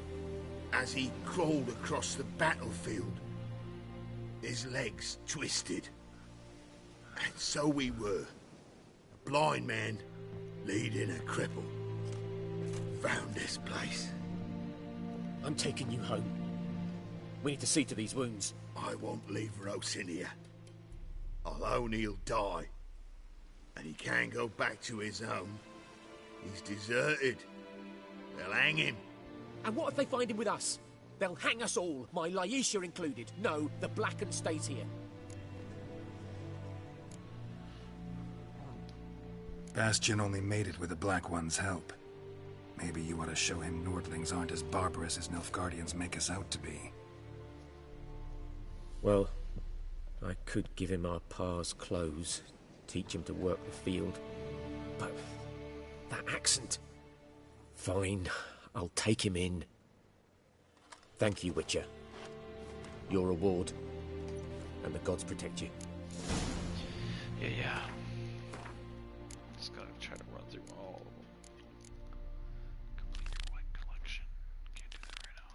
he crawled across the battlefield. His legs twisted. And so we were. A blind man leading a cripple. Found this place. I'm taking you home. We need to see to these wounds. I won't leave Rosin here. Alone he'll die. And he can't go back to his home. He's deserted. They'll hang him. And what if they find him with us? They'll hang us all, my Laisha included. No, the Blacken stays here. Bastion only made it with the Black One's help. Maybe you ought to show him Nordlings aren't as barbarous as Nilfgaardians make us out to be. Well, I could give him our pa's clothes, teach him to work the field. But that accent... Fine, I'll take him in. Thank you, Witcher. Your reward. And the gods protect you. Yeah. Just gotta try to run through all of them. Complete your white collection. Can't do that right now.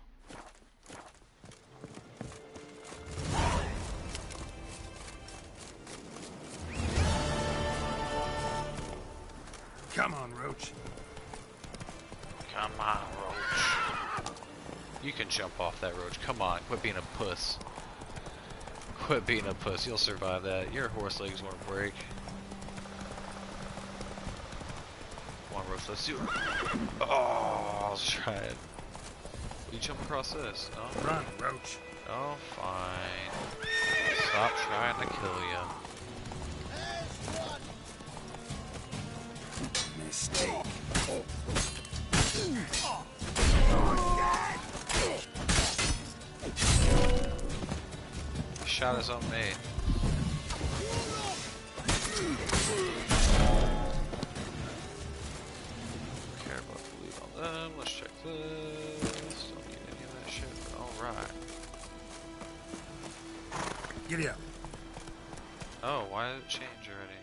Come on, Roach. Come on, Roach. You can jump off that, Roach. Come on, quit being a puss. Quit being a puss. You'll survive that. Your horse legs won't break. Come on, Roach. Let's do it. Oh, I'll try it. You jump across this. Oh. Run, Roach. Oh, fine. Stop trying to kill you. Mistake. He shot his own mate. Care about the lead on them. Let's check this. Don't need any of that shit. Alright. Giddy up. Oh, why did it change already?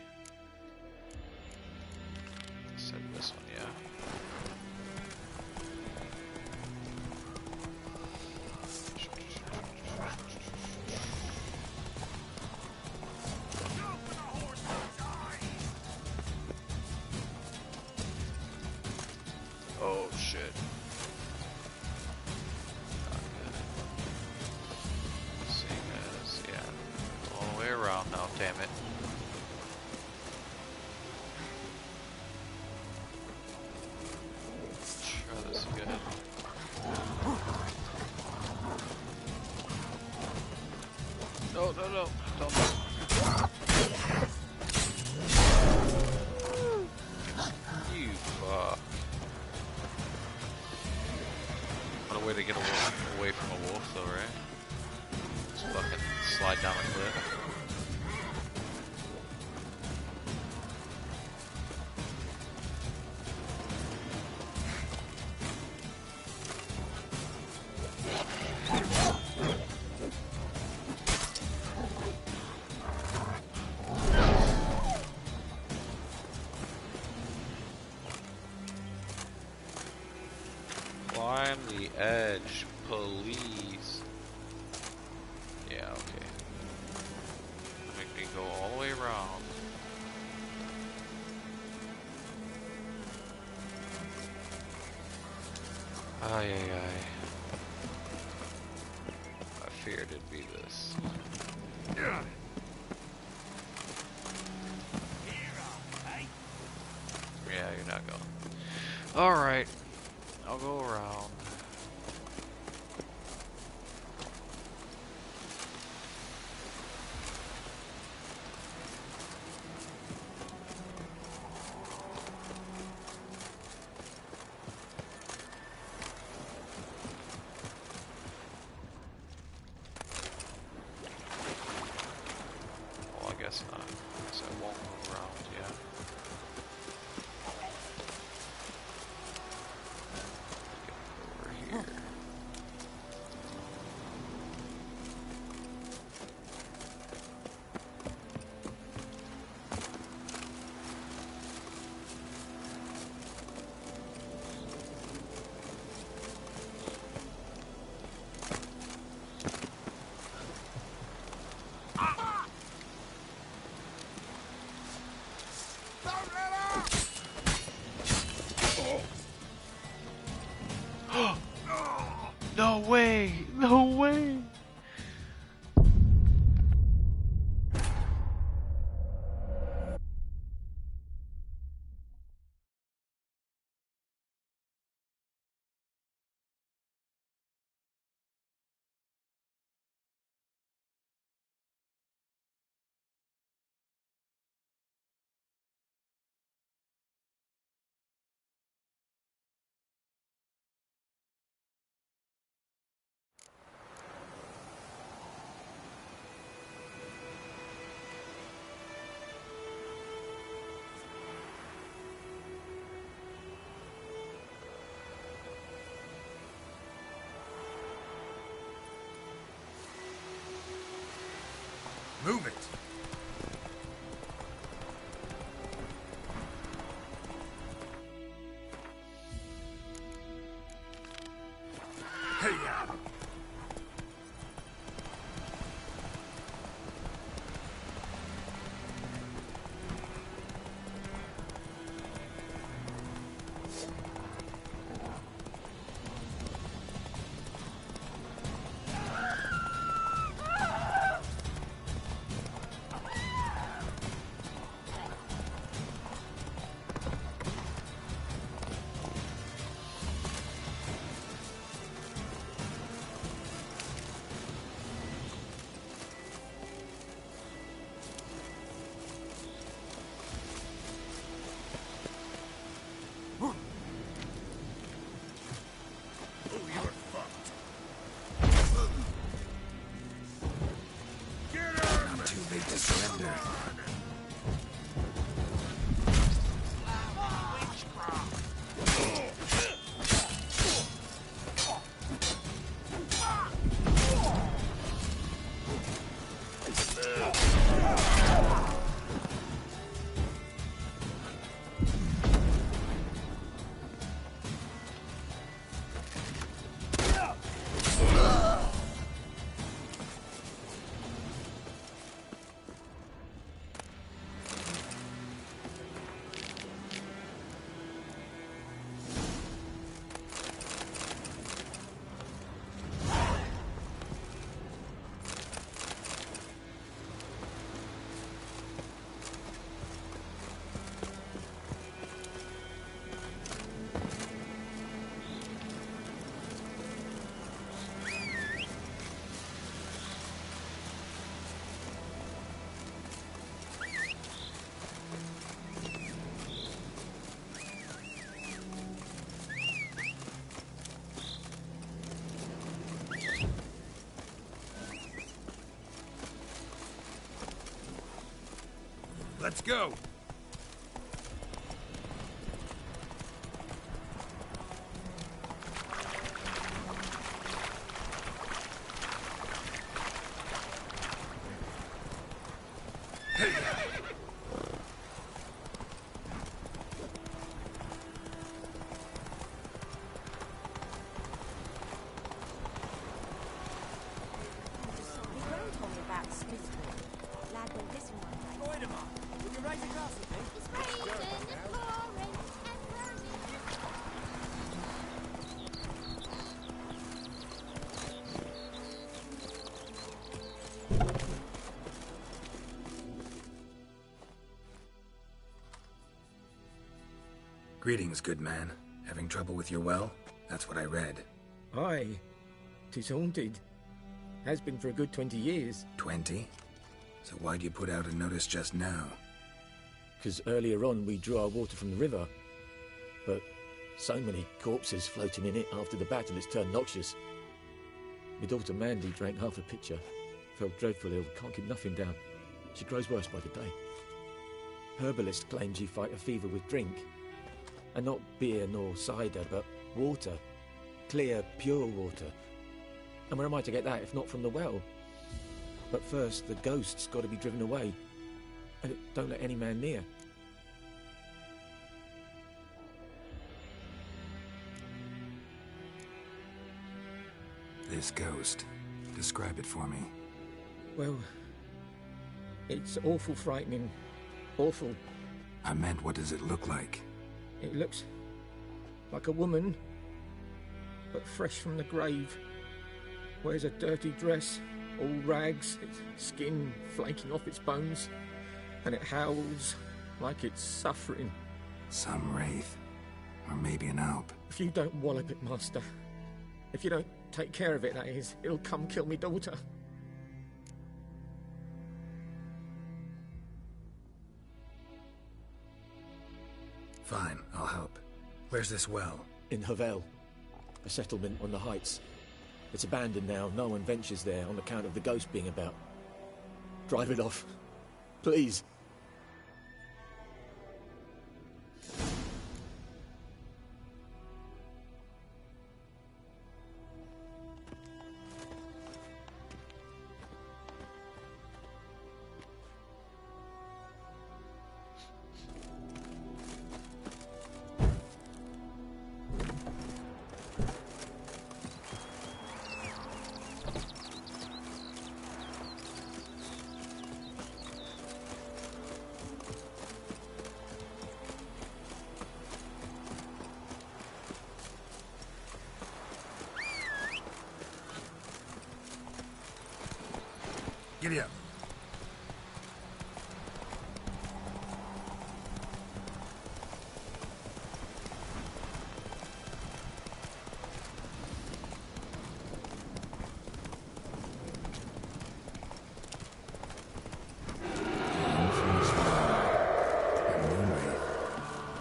Said this one, yeah. Oh shit. Not good. Seeing as, yeah. All the way around now, damn it. Try this again. No, no, no. Don't. You fuck. I'm another way to get away from a wolf, though, right? Just fucking slide down a cliff. Climb the edge, please. Yeah, okay. Make me go all the way around. Ay, ay, ay. I feared it'd be this. Yeah, you're not going. Alright. I'll go around. Well, I guess not. So I won't move around, yeah. Here. No way! No way! Move it! Hey-ya! Let's go. told me about Spiteful. Lad went missing one day. Goidemar, will you raise a glass with me? It's raining and pouring and burning. Greetings, good man. Having trouble with your well? That's what I read. Aye. 'Tis haunted. Has been for a good 20 years. 20? So why'd you put out a notice just now? Because earlier on we drew our water from the river. But so many corpses floating in it after the battle, it's turned noxious. My daughter Mandy drank half a pitcher. Felt dreadful ill, can't keep nothing down. She grows worse by the day. Herbalist claims you fight a fever with drink. And not beer nor cider, but water. Clear, pure water. And where am I to get that if not from the well? But first, the ghost's got to be driven away. And don't let any man near. This ghost. Describe it for me. Well, it's awful frightening. Awful. I meant, what does it look like? It looks like a woman, but fresh from the grave. Wears a dirty dress, all rags, its skin flaking off its bones, and it howls like it's suffering. Some wraith. Or maybe an alp. If you don't wallop it, Master, if you don't take care of it, that is, it'll come kill me daughter. Fine, I'll help. Where's this well? In Havel, a settlement on the heights. It's abandoned now. No one ventures there on account of the ghost being about. Drive it off. Please. Giddy up.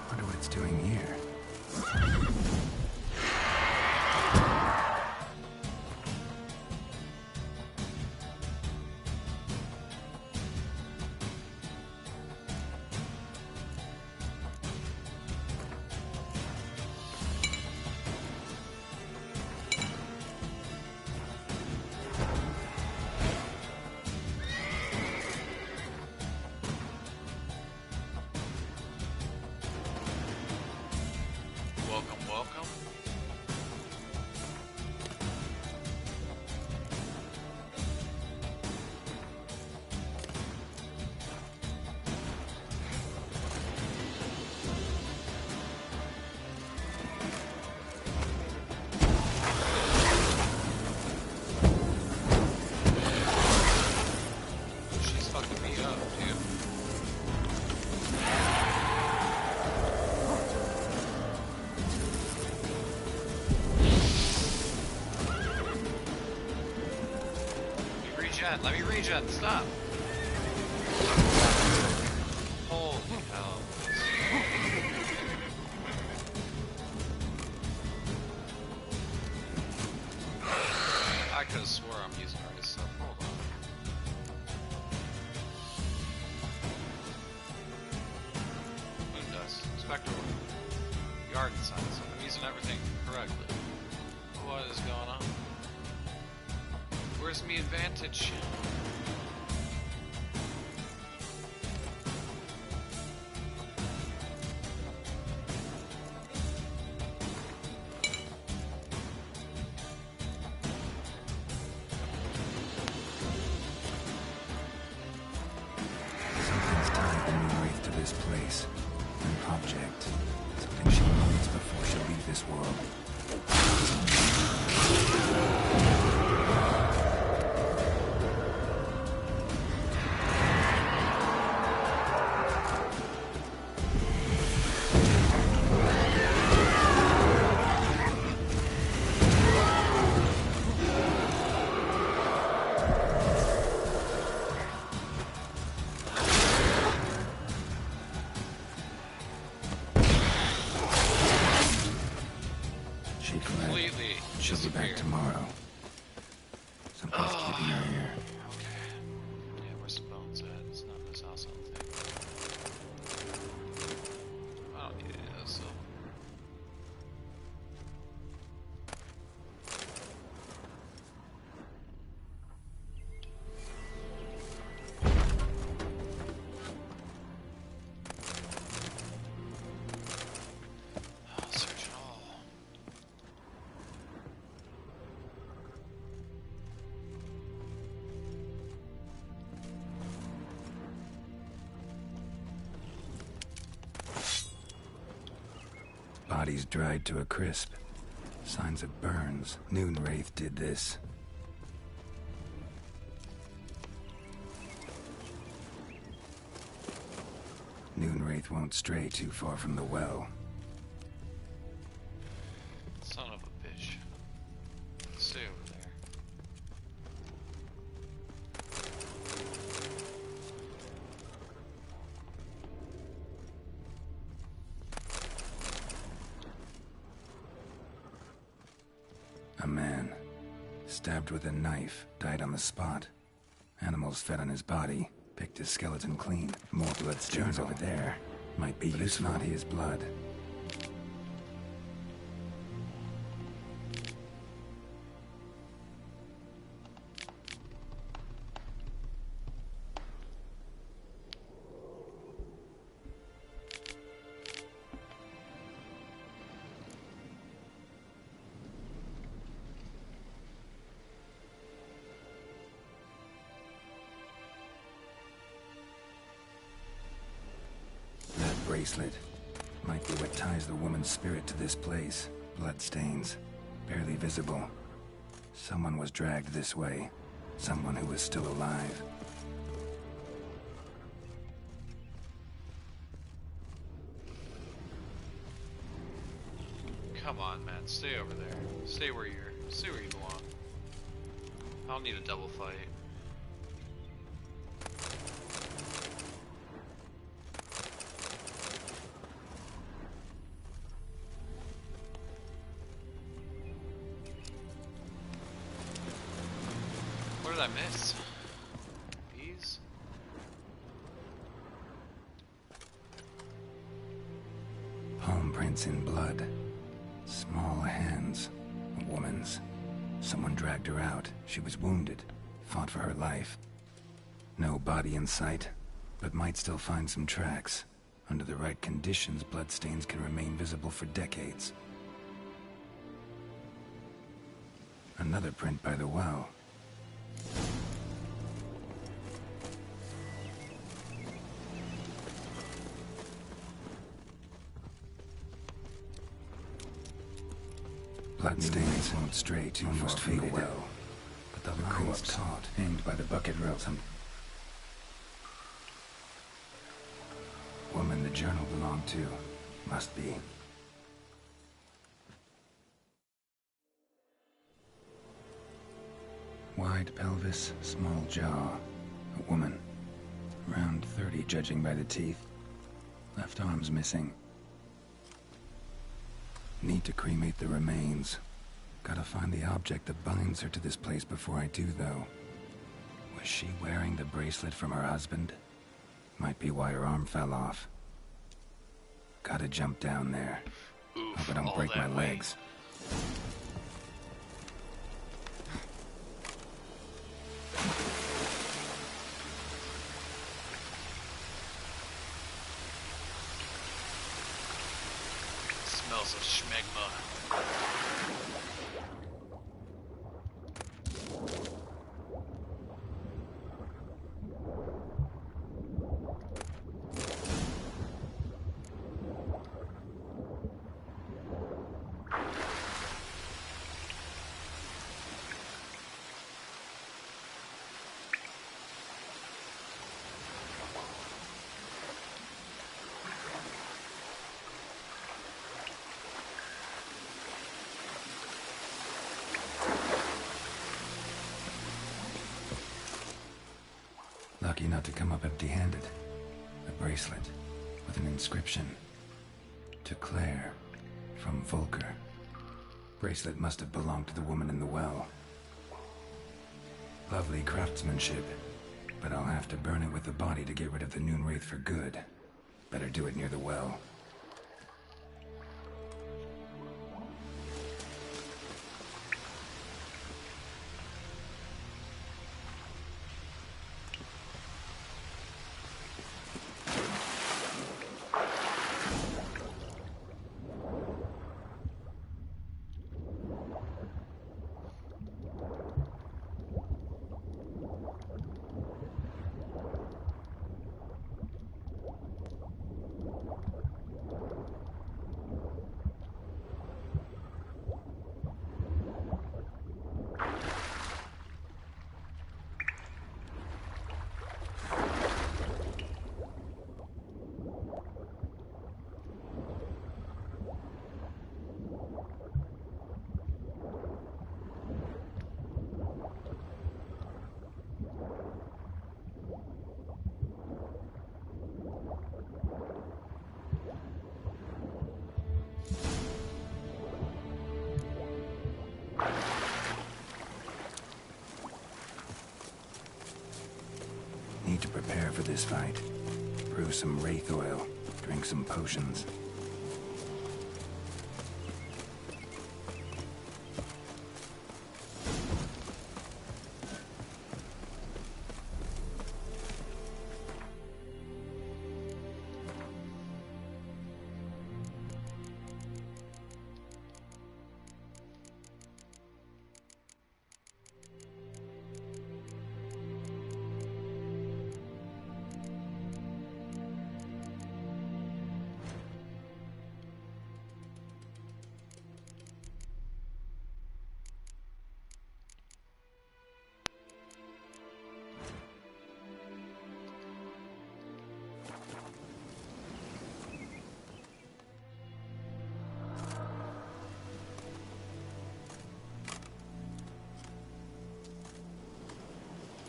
Wonder what it's doing here. Welcome, welcome. She's fucking me up, dude. Let me regen, stop! Holy hell. I could have swore I'm using her as stuff. Hold on. where's me advantage? Something's tied the new wraith to this place. An object. Something she needs before she'll leave this world. She'll be back tomorrow. Something's keeping her here. Okay. Yeah, where's the bones at? It's not in this house, I don't think. I don't need any of this, so. I'll search it all. Bodies dried to a crisp. Signs of burns. Noon Wraith did this. Noon Wraith won't stray too far from the well. Son of a bitch. Stay over there. A man, stabbed with a knife, died on the spot. Animals fed on his body, picked his skeleton clean. More bloodstains over there. Might be useful. It's not his blood. Bracelet. Might be what ties the woman's spirit to this place. Bloodstains. Barely visible. Someone was dragged this way. Someone who was still alive. Come on, man. Stay over there. Stay where you belong. I don't need a double fight. What did I miss? Bees? Palm prints in blood. Small hands. A woman's. Someone dragged her out. She was wounded. Fought for her life. No body in sight, but might still find some tracks. Under the right conditions, bloodstains can remain visible for decades. Another print by the well. Bloodstains won't stray too far from the well, but the line's taut, hanged by the bucket rope. Some woman the journal belonged to. Must be. Wide pelvis, small jaw. A woman. Around 30, judging by the teeth. Left arm's missing. Need to cremate the remains. Gotta find the object that binds her to this place before I do, though. Was she wearing the bracelet from her husband? Might be why her arm fell off. Gotta jump down there. Hope I don't break my legs. piles of schmegma. Lucky not to come up empty-handed. A bracelet with an inscription. To Claire, from Volker. Bracelet must have belonged to the woman in the well. Lovely craftsmanship, but I'll have to burn it with the body to get rid of the Noonwraith for good. Better do it near the well. Need to prepare for this fight. Brew some wraith oil, drink some potions.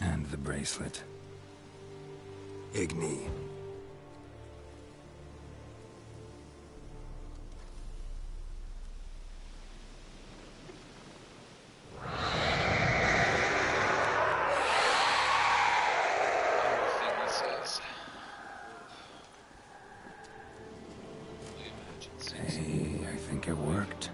And the bracelet. Igni. Hey, I think it worked.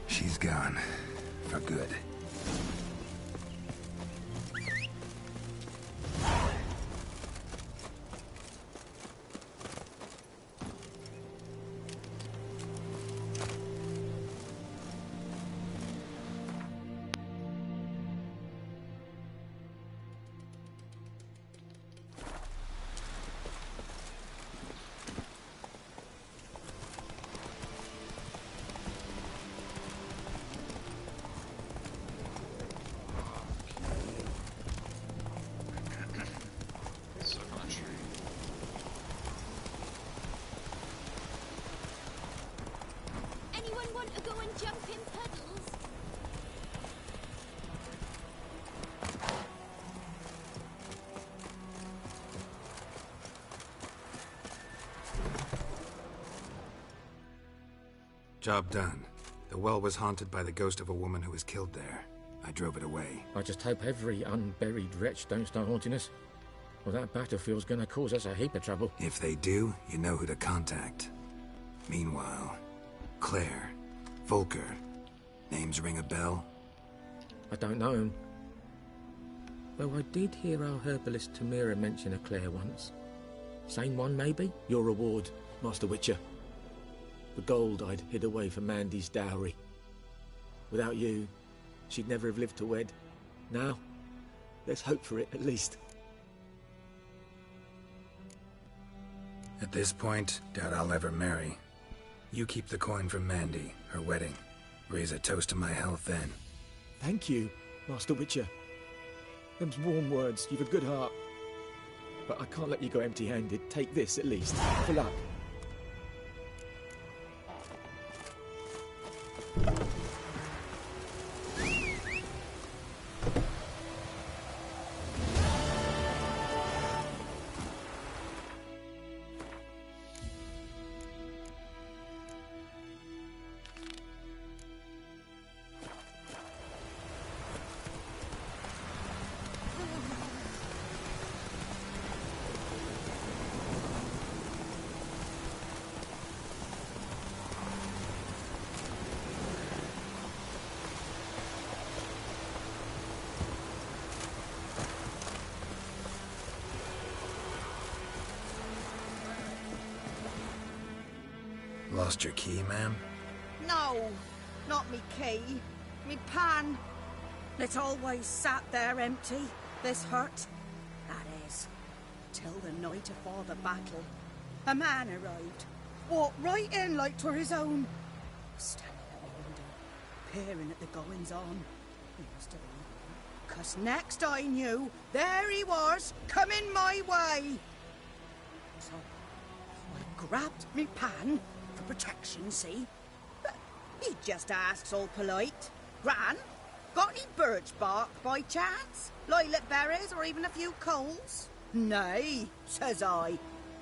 She's gone. For good. Anyone want to go and jump in puddles? Job done. The well was haunted by the ghost of a woman who was killed there. I drove it away. I just hope every unburied wretch don't start haunting us. Well, that battlefield's gonna cause us a heap of trouble. If they do, you know who to contact. Meanwhile, Claire, Volker, names ring a bell? I don't know him. Though I did hear our herbalist Tamira mention a Claire once. Same one, maybe? Your reward, Master Witcher. The gold I'd hid away for Mandy's dowry. Without you, she'd never have lived to wed. Now, let's hope for it, at least. At this point, doubt I'll ever marry. You keep the coin from Mandy, her wedding. Raise a toast to my health then. Thank you, Master Witcher. Them's warm words, you've a good heart. But I can't let you go empty-handed. Take this, at least, for luck. Lost your key, ma'am? No, not me key. Me pan. It's always sat there empty, this hut. That is, till the night afore the battle. A man arrived, walked right in like 'twere his own. Standing at the window, peering at the goings-on. He must have been, 'cause next I knew, there he was, coming my way. So, I grabbed me pan, for protection, see? But he just asks all polite. Gran, got any birch bark by chance? Lilac berries or even a few coals? Nay, says I.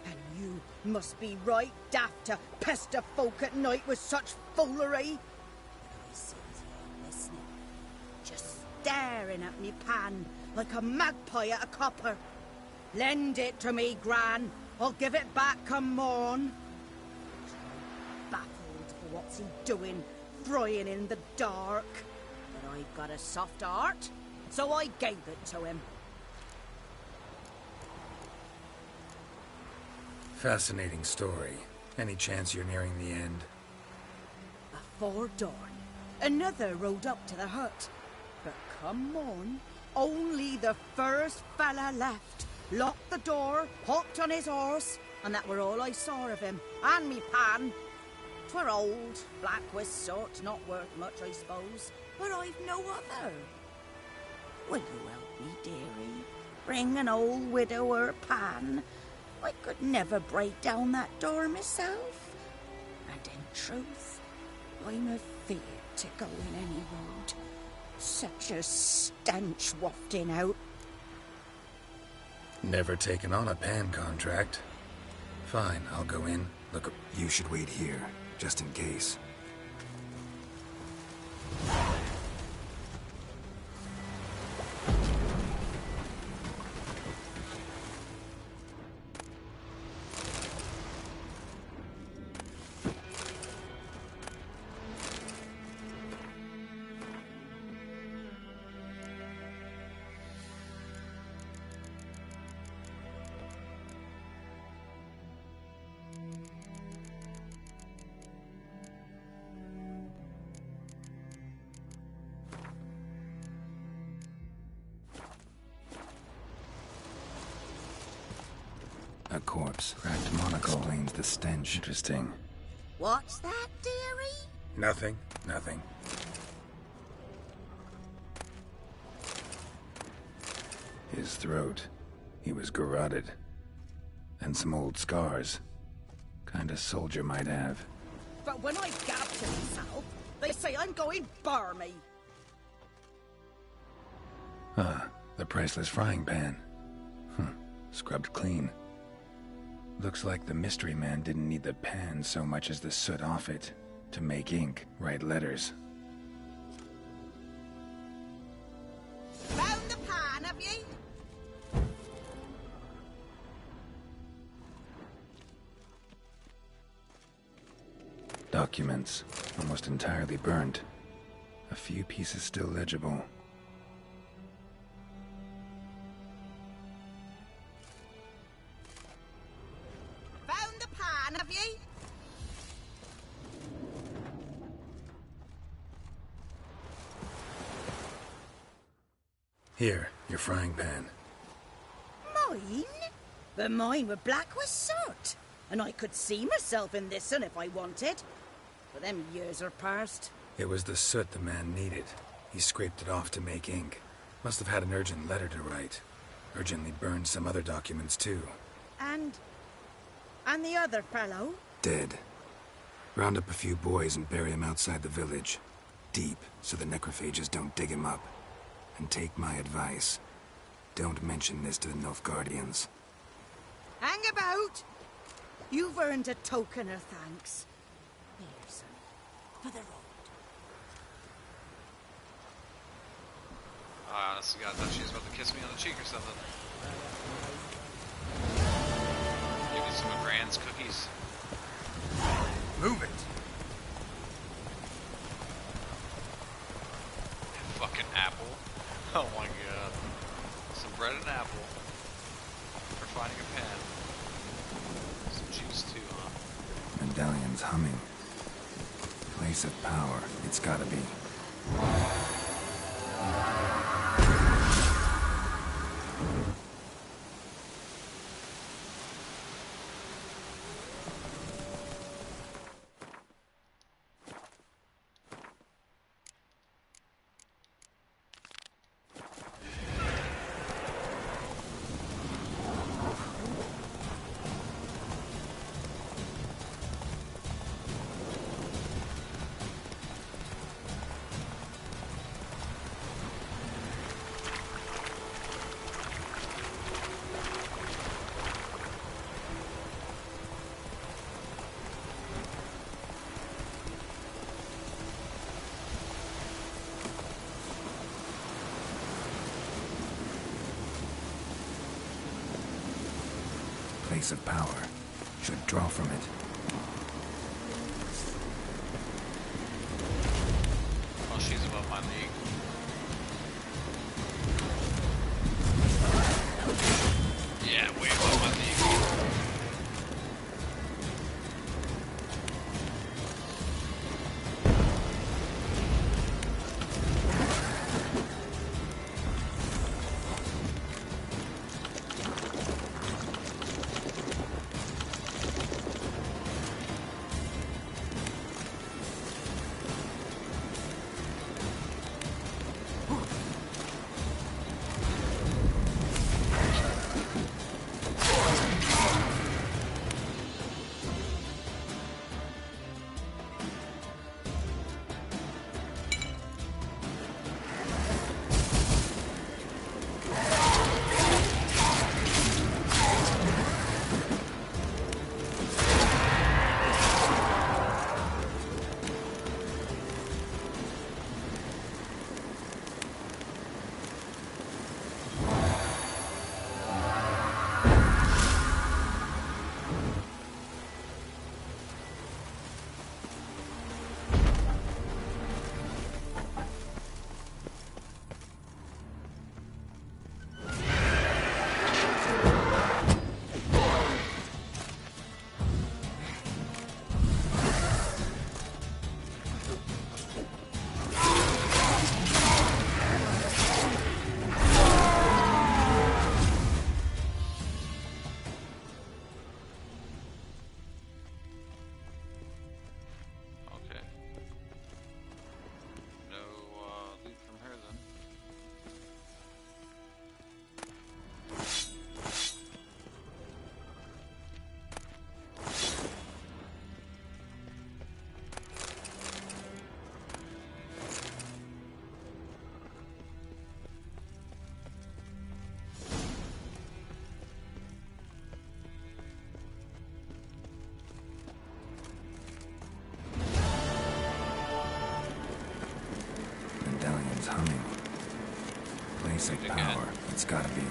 And you must be right daft to pester folk at night with such foolery. But I sees he ain't listening. Just staring at me pan like a magpie at a copper. Lend it to me, Gran. I'll give it back come morn. Baffled for what's he doing, frying in the dark. But I've got a soft heart, so I gave it to him. Fascinating story. Any chance you're nearing the end? Before dawn, another rode up to the hut. But come morn, only the first fella left. Locked the door, hopped on his horse, and that were all I saw of him, and me pan. 'Twere old, black-wist sort, not worth much, I suppose, but I've no other. Will you help me, dearie? Bring an old widower pan. I could never break down that door myself. And in truth, I'm afeard to go in any road. Such a stench wafting out. Never taken on a pan contract. Fine, I'll go in. Look, you should wait here, just in case. A corpse. Cracked monocle explains the stench. Interesting. What's that, dearie? Nothing. Nothing. His throat. He was garroted. And some old scars. Kinda soldier might have. But when I gab to myself, they say I'm going barmy. Ah, the priceless frying pan. Scrubbed clean. Looks like the mystery man didn't need the pan so much as the soot off it. To make ink, write letters. Found the pan, have ye? Documents, almost entirely burnt. A few pieces still legible. Found the pan, have ye? Here, your frying pan. Mine? But mine were black with soot. And I could see myself in this one if I wanted. But them years are past. It was the soot the man needed. He scraped it off to make ink. Must have had an urgent letter to write. Urgently burned some other documents too. And the other fellow? Dead. Round up a few boys and bury him outside the village. Deep, so the necrophages don't dig him up. And take my advice. Don't mention this to the Nilfgaardians. Hang about! You've earned a token of thanks. Here, son, for the road. I honestly God, thought she was about to kiss me on the cheek or something. Give me some of Grand's cookies. Move it! Fucking apple. Oh my god. Some bread and apple. For finding a pen. Some juice too, huh? Medallion's humming. Place of power, it's gotta be. Place of power. Should draw from it. Oh, she's above my league. Yeah, way above my league. piece of power. It's gotta be.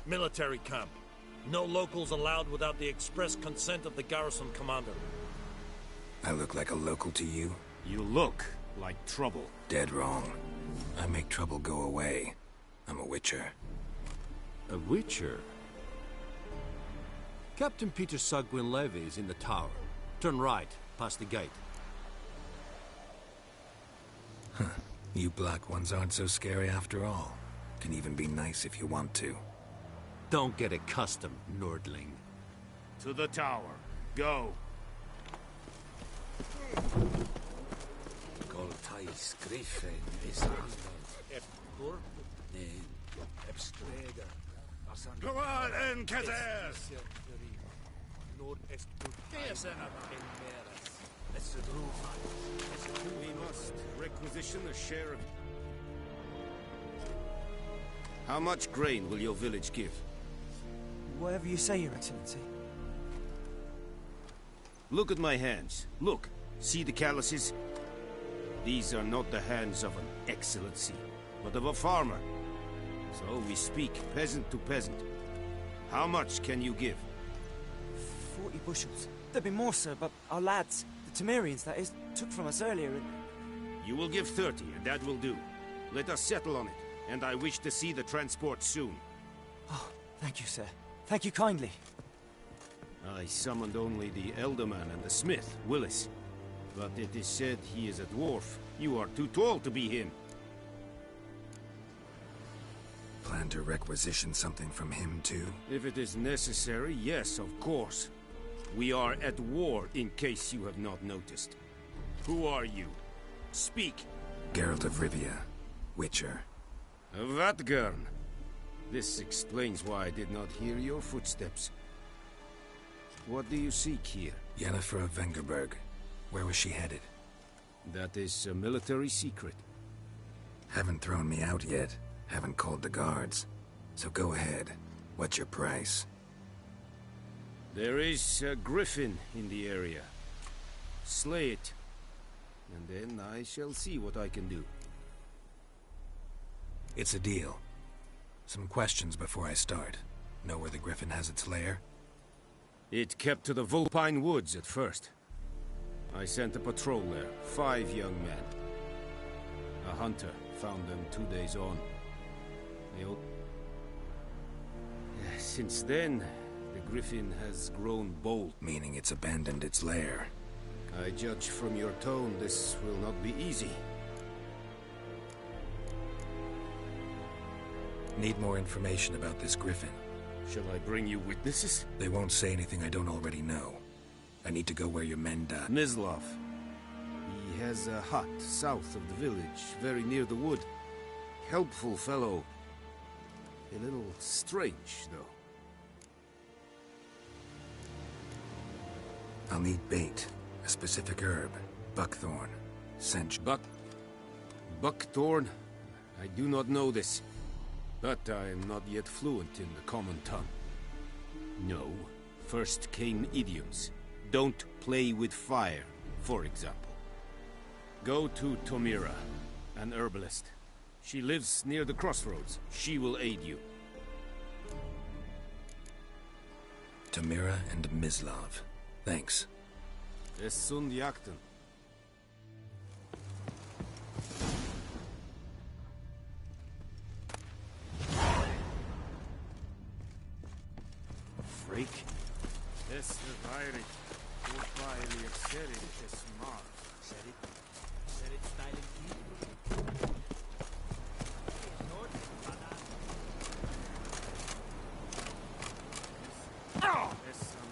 Military camp. No locals allowed without the express consent of the garrison commander. I look like a local to you? You look like trouble. Dead wrong. I make trouble go away. I'm a witcher. A witcher? Captain Peter Sagwin Levy is in the tower. Turn right, past the gate. Huh. You black ones aren't so scary after all. Can even be nice if you want to. Don't get accustomed, Nordling. To the tower. Go. Go on, Encader! We must requisition a share of... How much grain will your village give? Whatever you say, Your Excellency. Look at my hands. Look. See the calluses? These are not the hands of an excellency, but of a farmer. So we speak peasant to peasant. How much can you give? 40 bushels. There'd be more, sir, but our lads, the Temerians, that is, took from us earlier. You will give 30, and that will do. Let us settle on it, and I wish to see the transport soon. Oh, thank you, sir. Thank you kindly. I summoned only the Elderman and the smith, Willis. But it is said he is a dwarf. You are too tall to be him. Plan to requisition something from him, too? If it is necessary, yes, of course. We are at war, in case you have not noticed. Who are you? Speak. Geralt of Rivia, Witcher. Vatgern. This explains why I did not hear your footsteps. What do you seek here? Yennefer of Vengerberg. Where was she headed? That is a military secret. Haven't thrown me out yet. Haven't called the guards. So go ahead. What's your price? There is a griffin in the area. Slay it. And then I shall see what I can do. It's a deal. Some questions before I start. Know where the griffin has its lair? It kept to the Vulpine Woods at first. I sent a patrol there, 5 young men. A hunter found them 2 days on. Since then, the griffin has grown bold. Meaning it's abandoned its lair. I judge from your tone this will not be easy. Need more information about this griffin. Shall I bring you witnesses? They won't say anything I don't already know. I need to go where your men died. Mislov. He has a hut south of the village, very near the wood. Helpful fellow. A little strange, though. I'll need bait, a specific herb, buckthorn, Buckthorn? I do not know this, but I am not yet fluent in the common tongue. No, first came idioms. Don't play with fire, for example. Go to Tomira, an herbalist. She lives near the crossroads. She will aid you. Tomira and Mislav. Thanks. Es sunt jakten. Freak. Es revairi. Urfaili exeri es mar. Said it styling Es amor.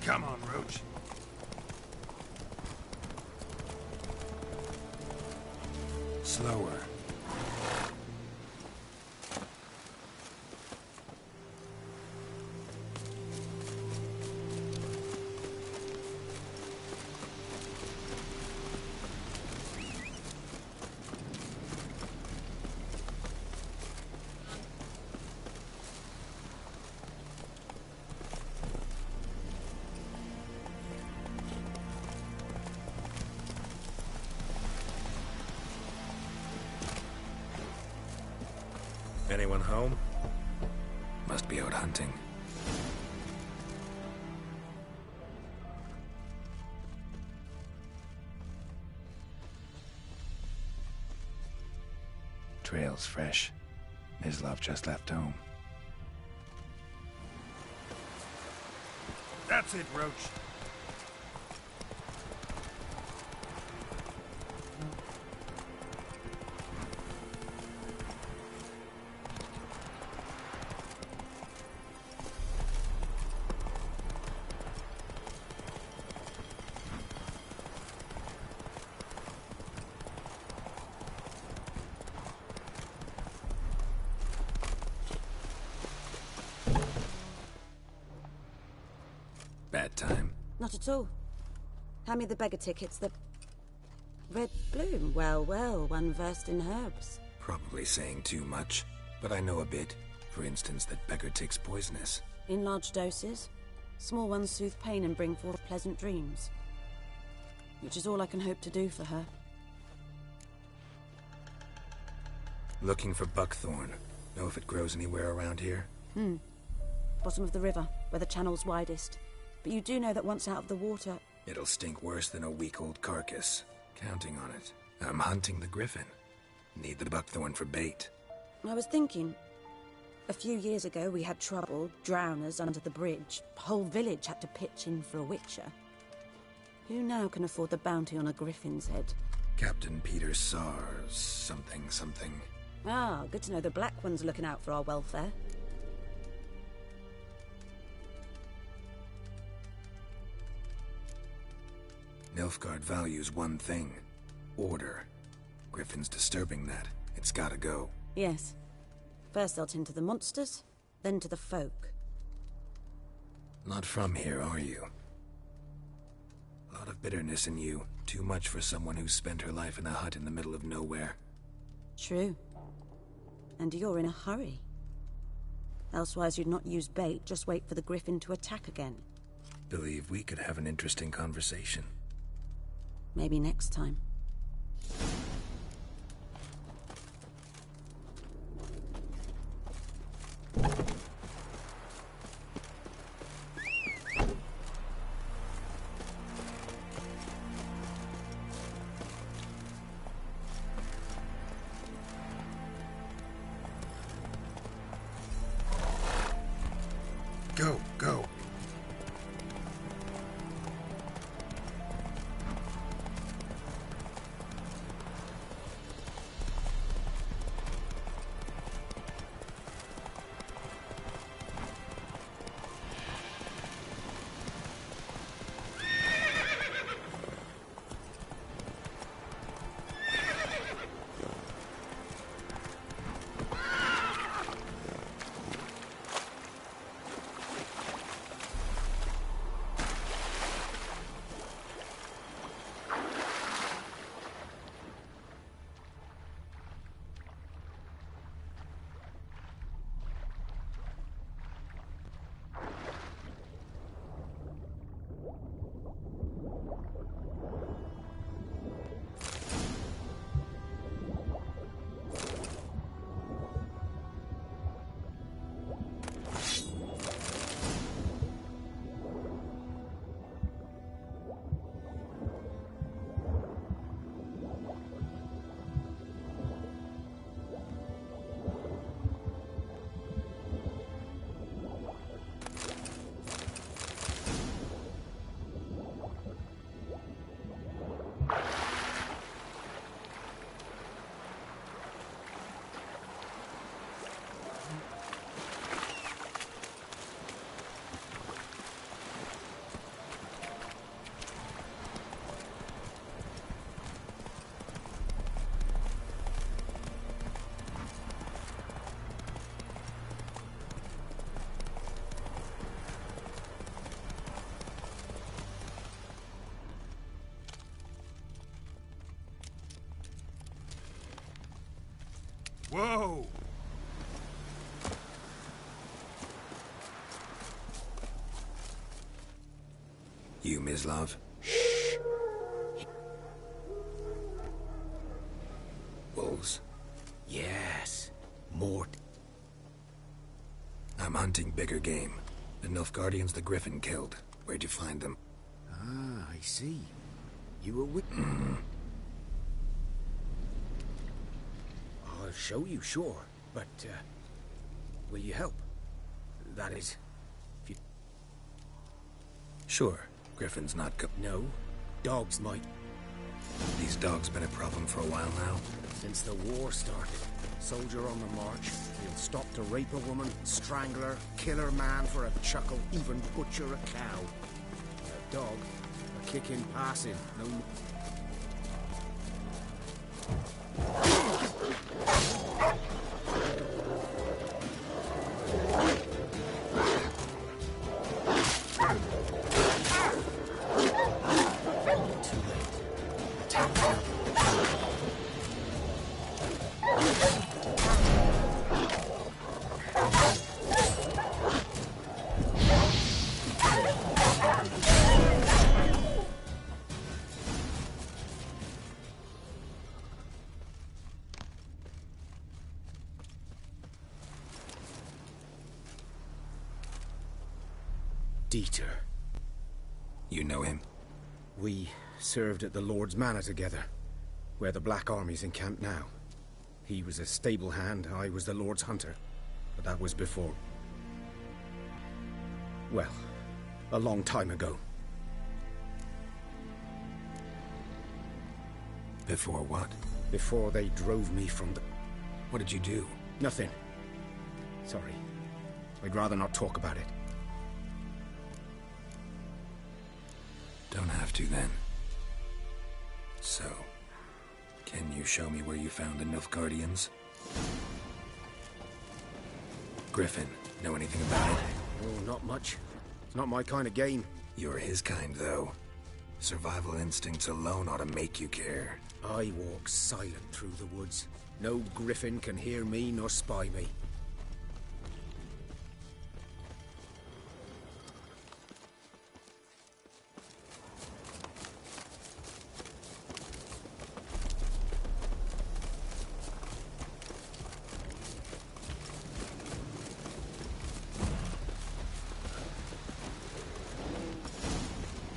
Come on, Roach. Slower. Anyone home? Must be out hunting. Trail's fresh. Mislav just left home. That's it, Roach. Bad time. Not at all. Hand me the beggar tickets, the... Red bloom. Well, well, one versed in herbs. Probably saying too much, but I know a bit. For instance, that beggar tick's poisonous. In large doses. Small ones soothe pain and bring forth pleasant dreams. Which is all I can hope to do for her. Looking for buckthorn. Know if it grows anywhere around here? Bottom of the river, where the channel's widest. But you do know that once out of the water... It'll stink worse than a week-old carcass. Counting on it. I'm hunting the griffin. Need the buckthorn for bait. I was thinking... A few years ago we had trouble, drowners under the bridge. Whole village had to pitch in for a witcher. Who now can afford the bounty on a griffin's head? Captain Peter Sars... something. Ah, good to know the Black One's looking out for our welfare. Nilfgaard values one thing. Order. Griffin's disturbing that. It's gotta go. Yes. First they'll tend to the monsters, then to the folk. Not from here, are you? A lot of bitterness in you. Too much for someone who's spent her life in a hut in the middle of nowhere. True. And you're in a hurry. Elsewise you'd not use bait, just wait for the griffin to attack again. Believe we could have an interesting conversation. Maybe next time. Go. Whoa! You, Mislav? Wolves? Yes. Mort. I'm hunting bigger game. The Nilfgaardians the Griffin killed. Where'd you find them? Ah, I see. You were with... I'll show you, sure. But, will you help? That is, if you... Sure. Griffin's not go... No. Dogs might. These dogs been a problem for a while now? Since the war started. Soldier on the march. He'll stop to rape a woman, strangle her, kill her man for a chuckle, even butcher a cow. A dog, a kick in passing, no... Dieter. You know him? We served at the Lord's Manor together, where the Black Army's encamped now. He was a stable hand, I was the Lord's hunter. But that was before... well, a long time ago. Before what? Before they drove me from the... What did you do? Nothing. Sorry. I'd rather not talk about it. Don't have to, then. So, can you show me where you found the Nilfgaardians? Griffin, know anything about it? Oh, not much. It's not my kind of game. You're his kind, though. Survival instincts alone ought to make you care. I walk silent through the woods. No Griffin can hear me nor spy me.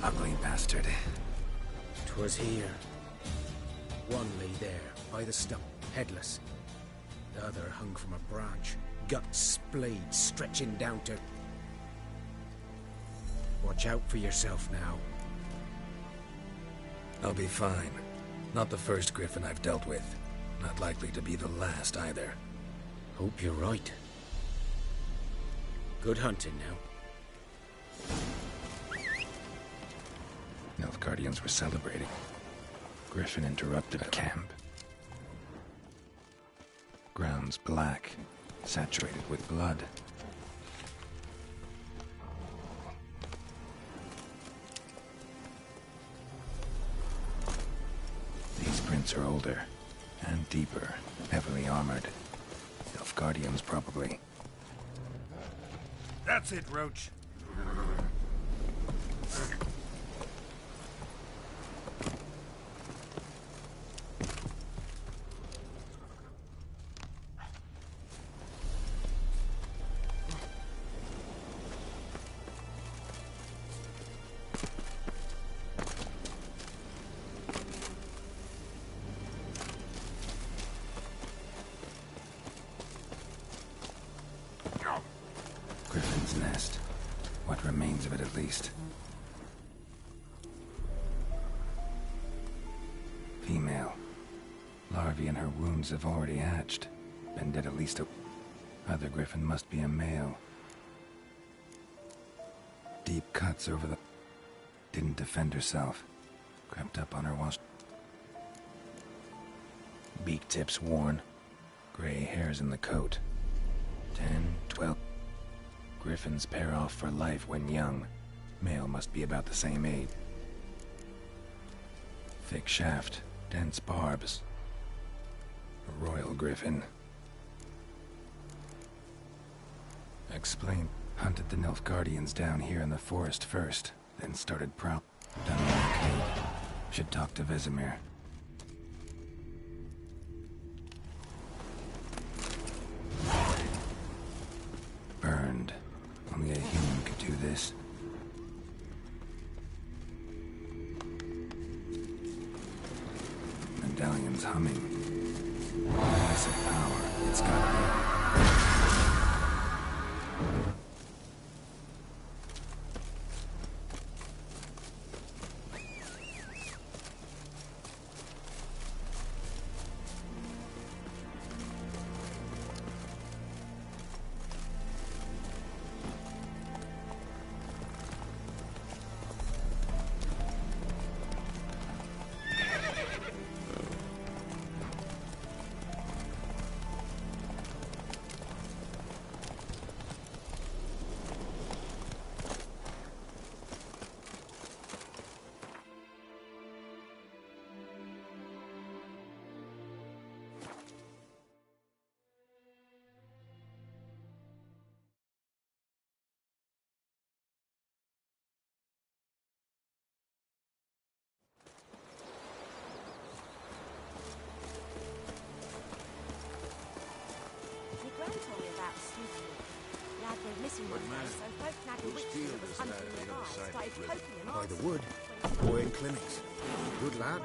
Ugly bastard. 'Twas here. One lay there, by the stump, headless. The other hung from a branch, guts splayed, stretching down to... Watch out for yourself now. I'll be fine. Not the first Griffin I've dealt with. Not likely to be the last, either. Hope you're right. Good hunting now. Nilfgaardians were celebrating. Griffin interrupted a camp. Grounds black, saturated with blood. These prints are older and deeper, heavily armored. Nilfgaardians, probably. That's it, Roach. Griffin's nest. What remains of it, at least. Female. Larvae in her wounds have already hatched. Been dead at least a... Other Griffin must be a male. Deep cuts over the... Didn't defend herself. Crept up on her while... Beak tips worn. Gray hairs in the coat. 10, 12... Griffins pair off for life when young. Male must be about the same age. Thick shaft, dense barbs. A royal griffin. Explain. Hunted the Nilfgaardians down here in the forest first, then started prowl. Done the arcade. Should talk to Vesemir. Burned. Only a human could do this. Medallion's humming. Massive power. It's gotta be. My gran told me about Spiteful. The lad went missing one day, so folk nagged a witch that was hunting nearby, started poking him By off. the wood. Boy in clinics. Good lad.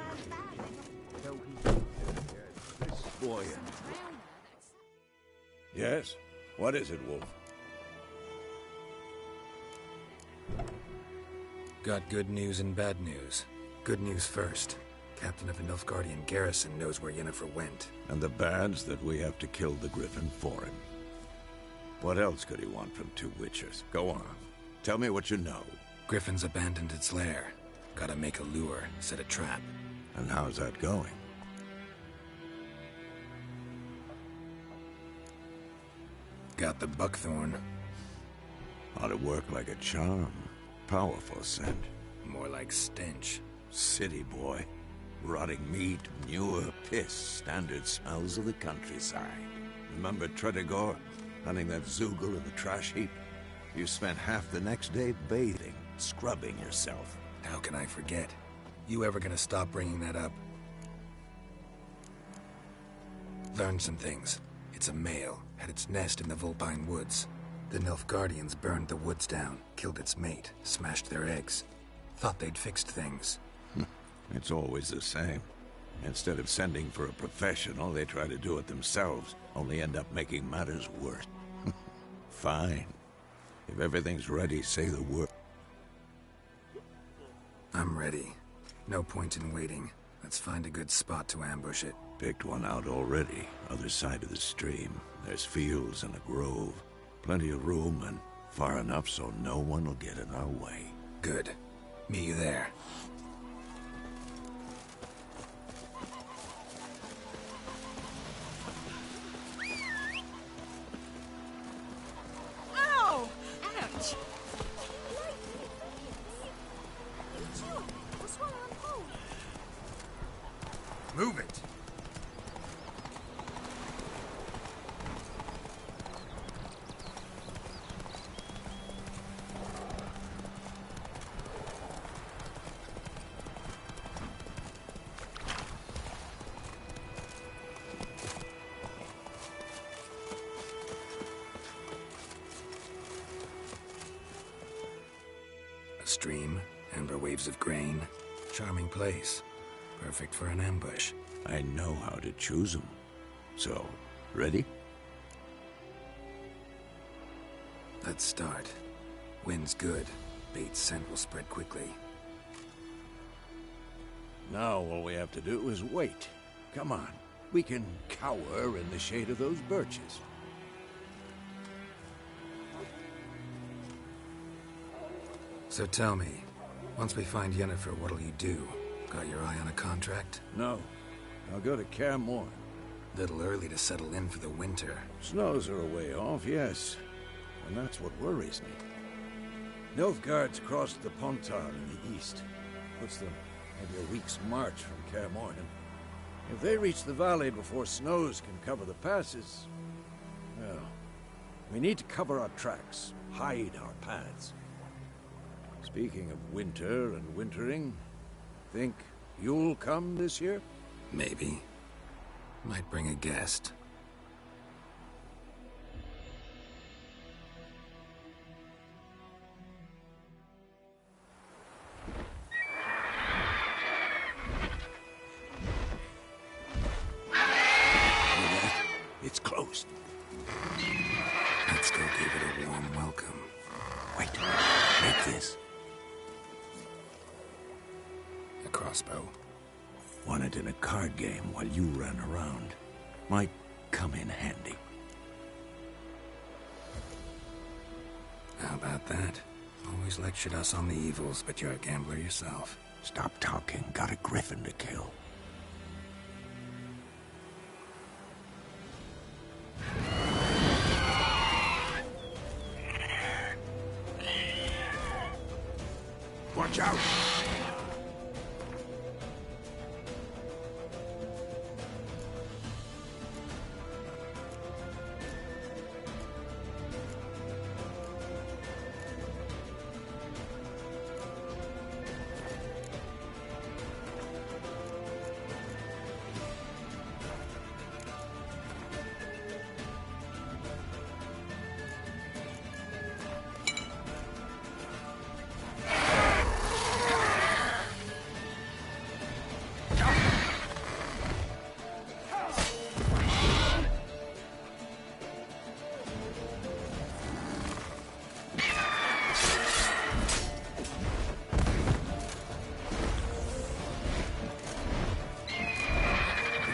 This boy. Yes? What is it, Wolf? Got good news and bad news. Good news first. Captain of the Nilfgaardian garrison knows where Yennefer went. And the bad's that we have to kill the Griffin for him. What else could he want from two witchers? Go on. Tell me what you know. Griffin's abandoned its lair. Gotta make a lure, set a trap. And how's that going? Got the buckthorn. Ought to work like a charm. Powerful scent. More like stench. City boy. Rotting meat, manure, piss. Standard smells of the countryside. Remember Tredegor? Hunting that Zoogle in the trash heap? You spent half the next day bathing, scrubbing yourself. How can I forget? You ever gonna stop bringing that up? Learned some things. It's a male, had its nest in the Vulpine Woods. The Nilfgaardians burned the woods down, killed its mate, smashed their eggs. Thought they'd fixed things. It's always the same. Instead of sending for a professional, they try to do it themselves, only end up making matters worse. Fine. If everything's ready, say the word. I'm ready. No point in waiting. Let's find a good spot to ambush it. Picked one out already. Other side of the stream. There's fields and a grove. Plenty of room and far enough so no one will get in our way. Good. Meet you there. Ow! Ouch! Move it! A stream, amber waves of grain. Charming place. Perfect for an ambush. I know how to choose them. So, ready? Let's start. Wind's good. Bait's scent will spread quickly. Now all we have to do is wait. Come on. We can cower in the shade of those birches. So tell me, once we find Yennefer, what'll you do? Got your eye on a contract? No. I'll go to Kaer Morhen. Little early to settle in for the winter. Snows are a way off, yes. And that's what worries me. Nilfgaard's crossed the Pontar in the east. Puts them maybe a week's march from Kaer Morhen. If they reach the valley before snows can cover the passes, well, We need to cover our tracks, hide our paths. Speaking of winter and wintering, think you'll come this year? Maybe. Might bring a guest. It's closed. Let's go give it a warm welcome. Wait, take this. A crossbow. Won it in a card game while you ran around. Might come in handy. How about that? Always lectured us on the evils, but you're a gambler yourself. Stop talking. Got a griffin to kill. Watch out!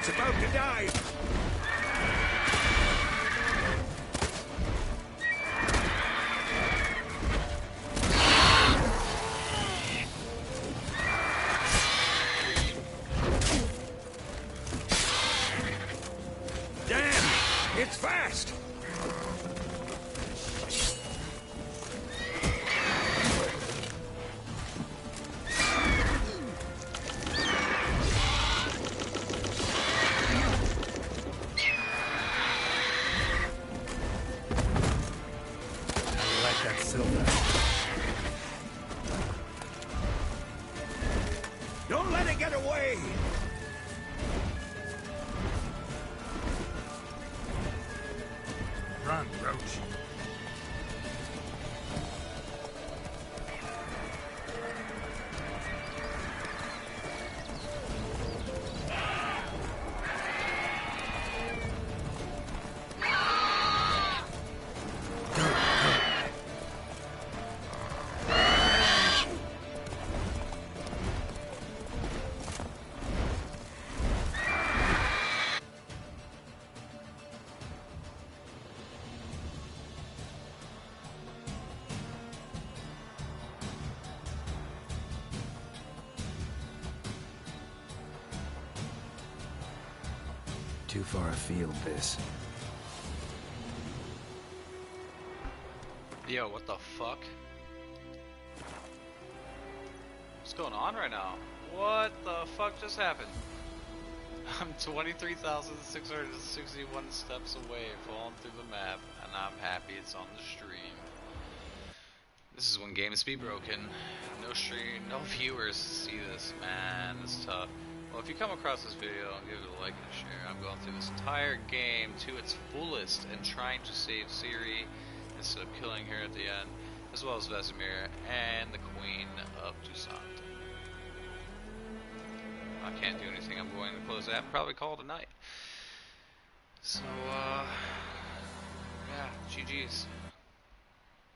About to die! Damn! It's fast! Don't let it get away! Run, Roach. Too far afield, this. Yo, what the fuck? What's going on right now? What the fuck just happened? I'm 23,661 steps away, falling through the map, and I'm happy it's on the stream. This is when games be broken. No stream, no viewers to see this, man, it's tough. Well, if you come across this video, give it a like and a share. I'm going through this entire game to its fullest and trying to save Ciri instead of killing her at the end, as well as Vesemir and the Queen of Toussaint. I can't do anything. I'm going to close the app, probably call it a night. So, yeah, GG's.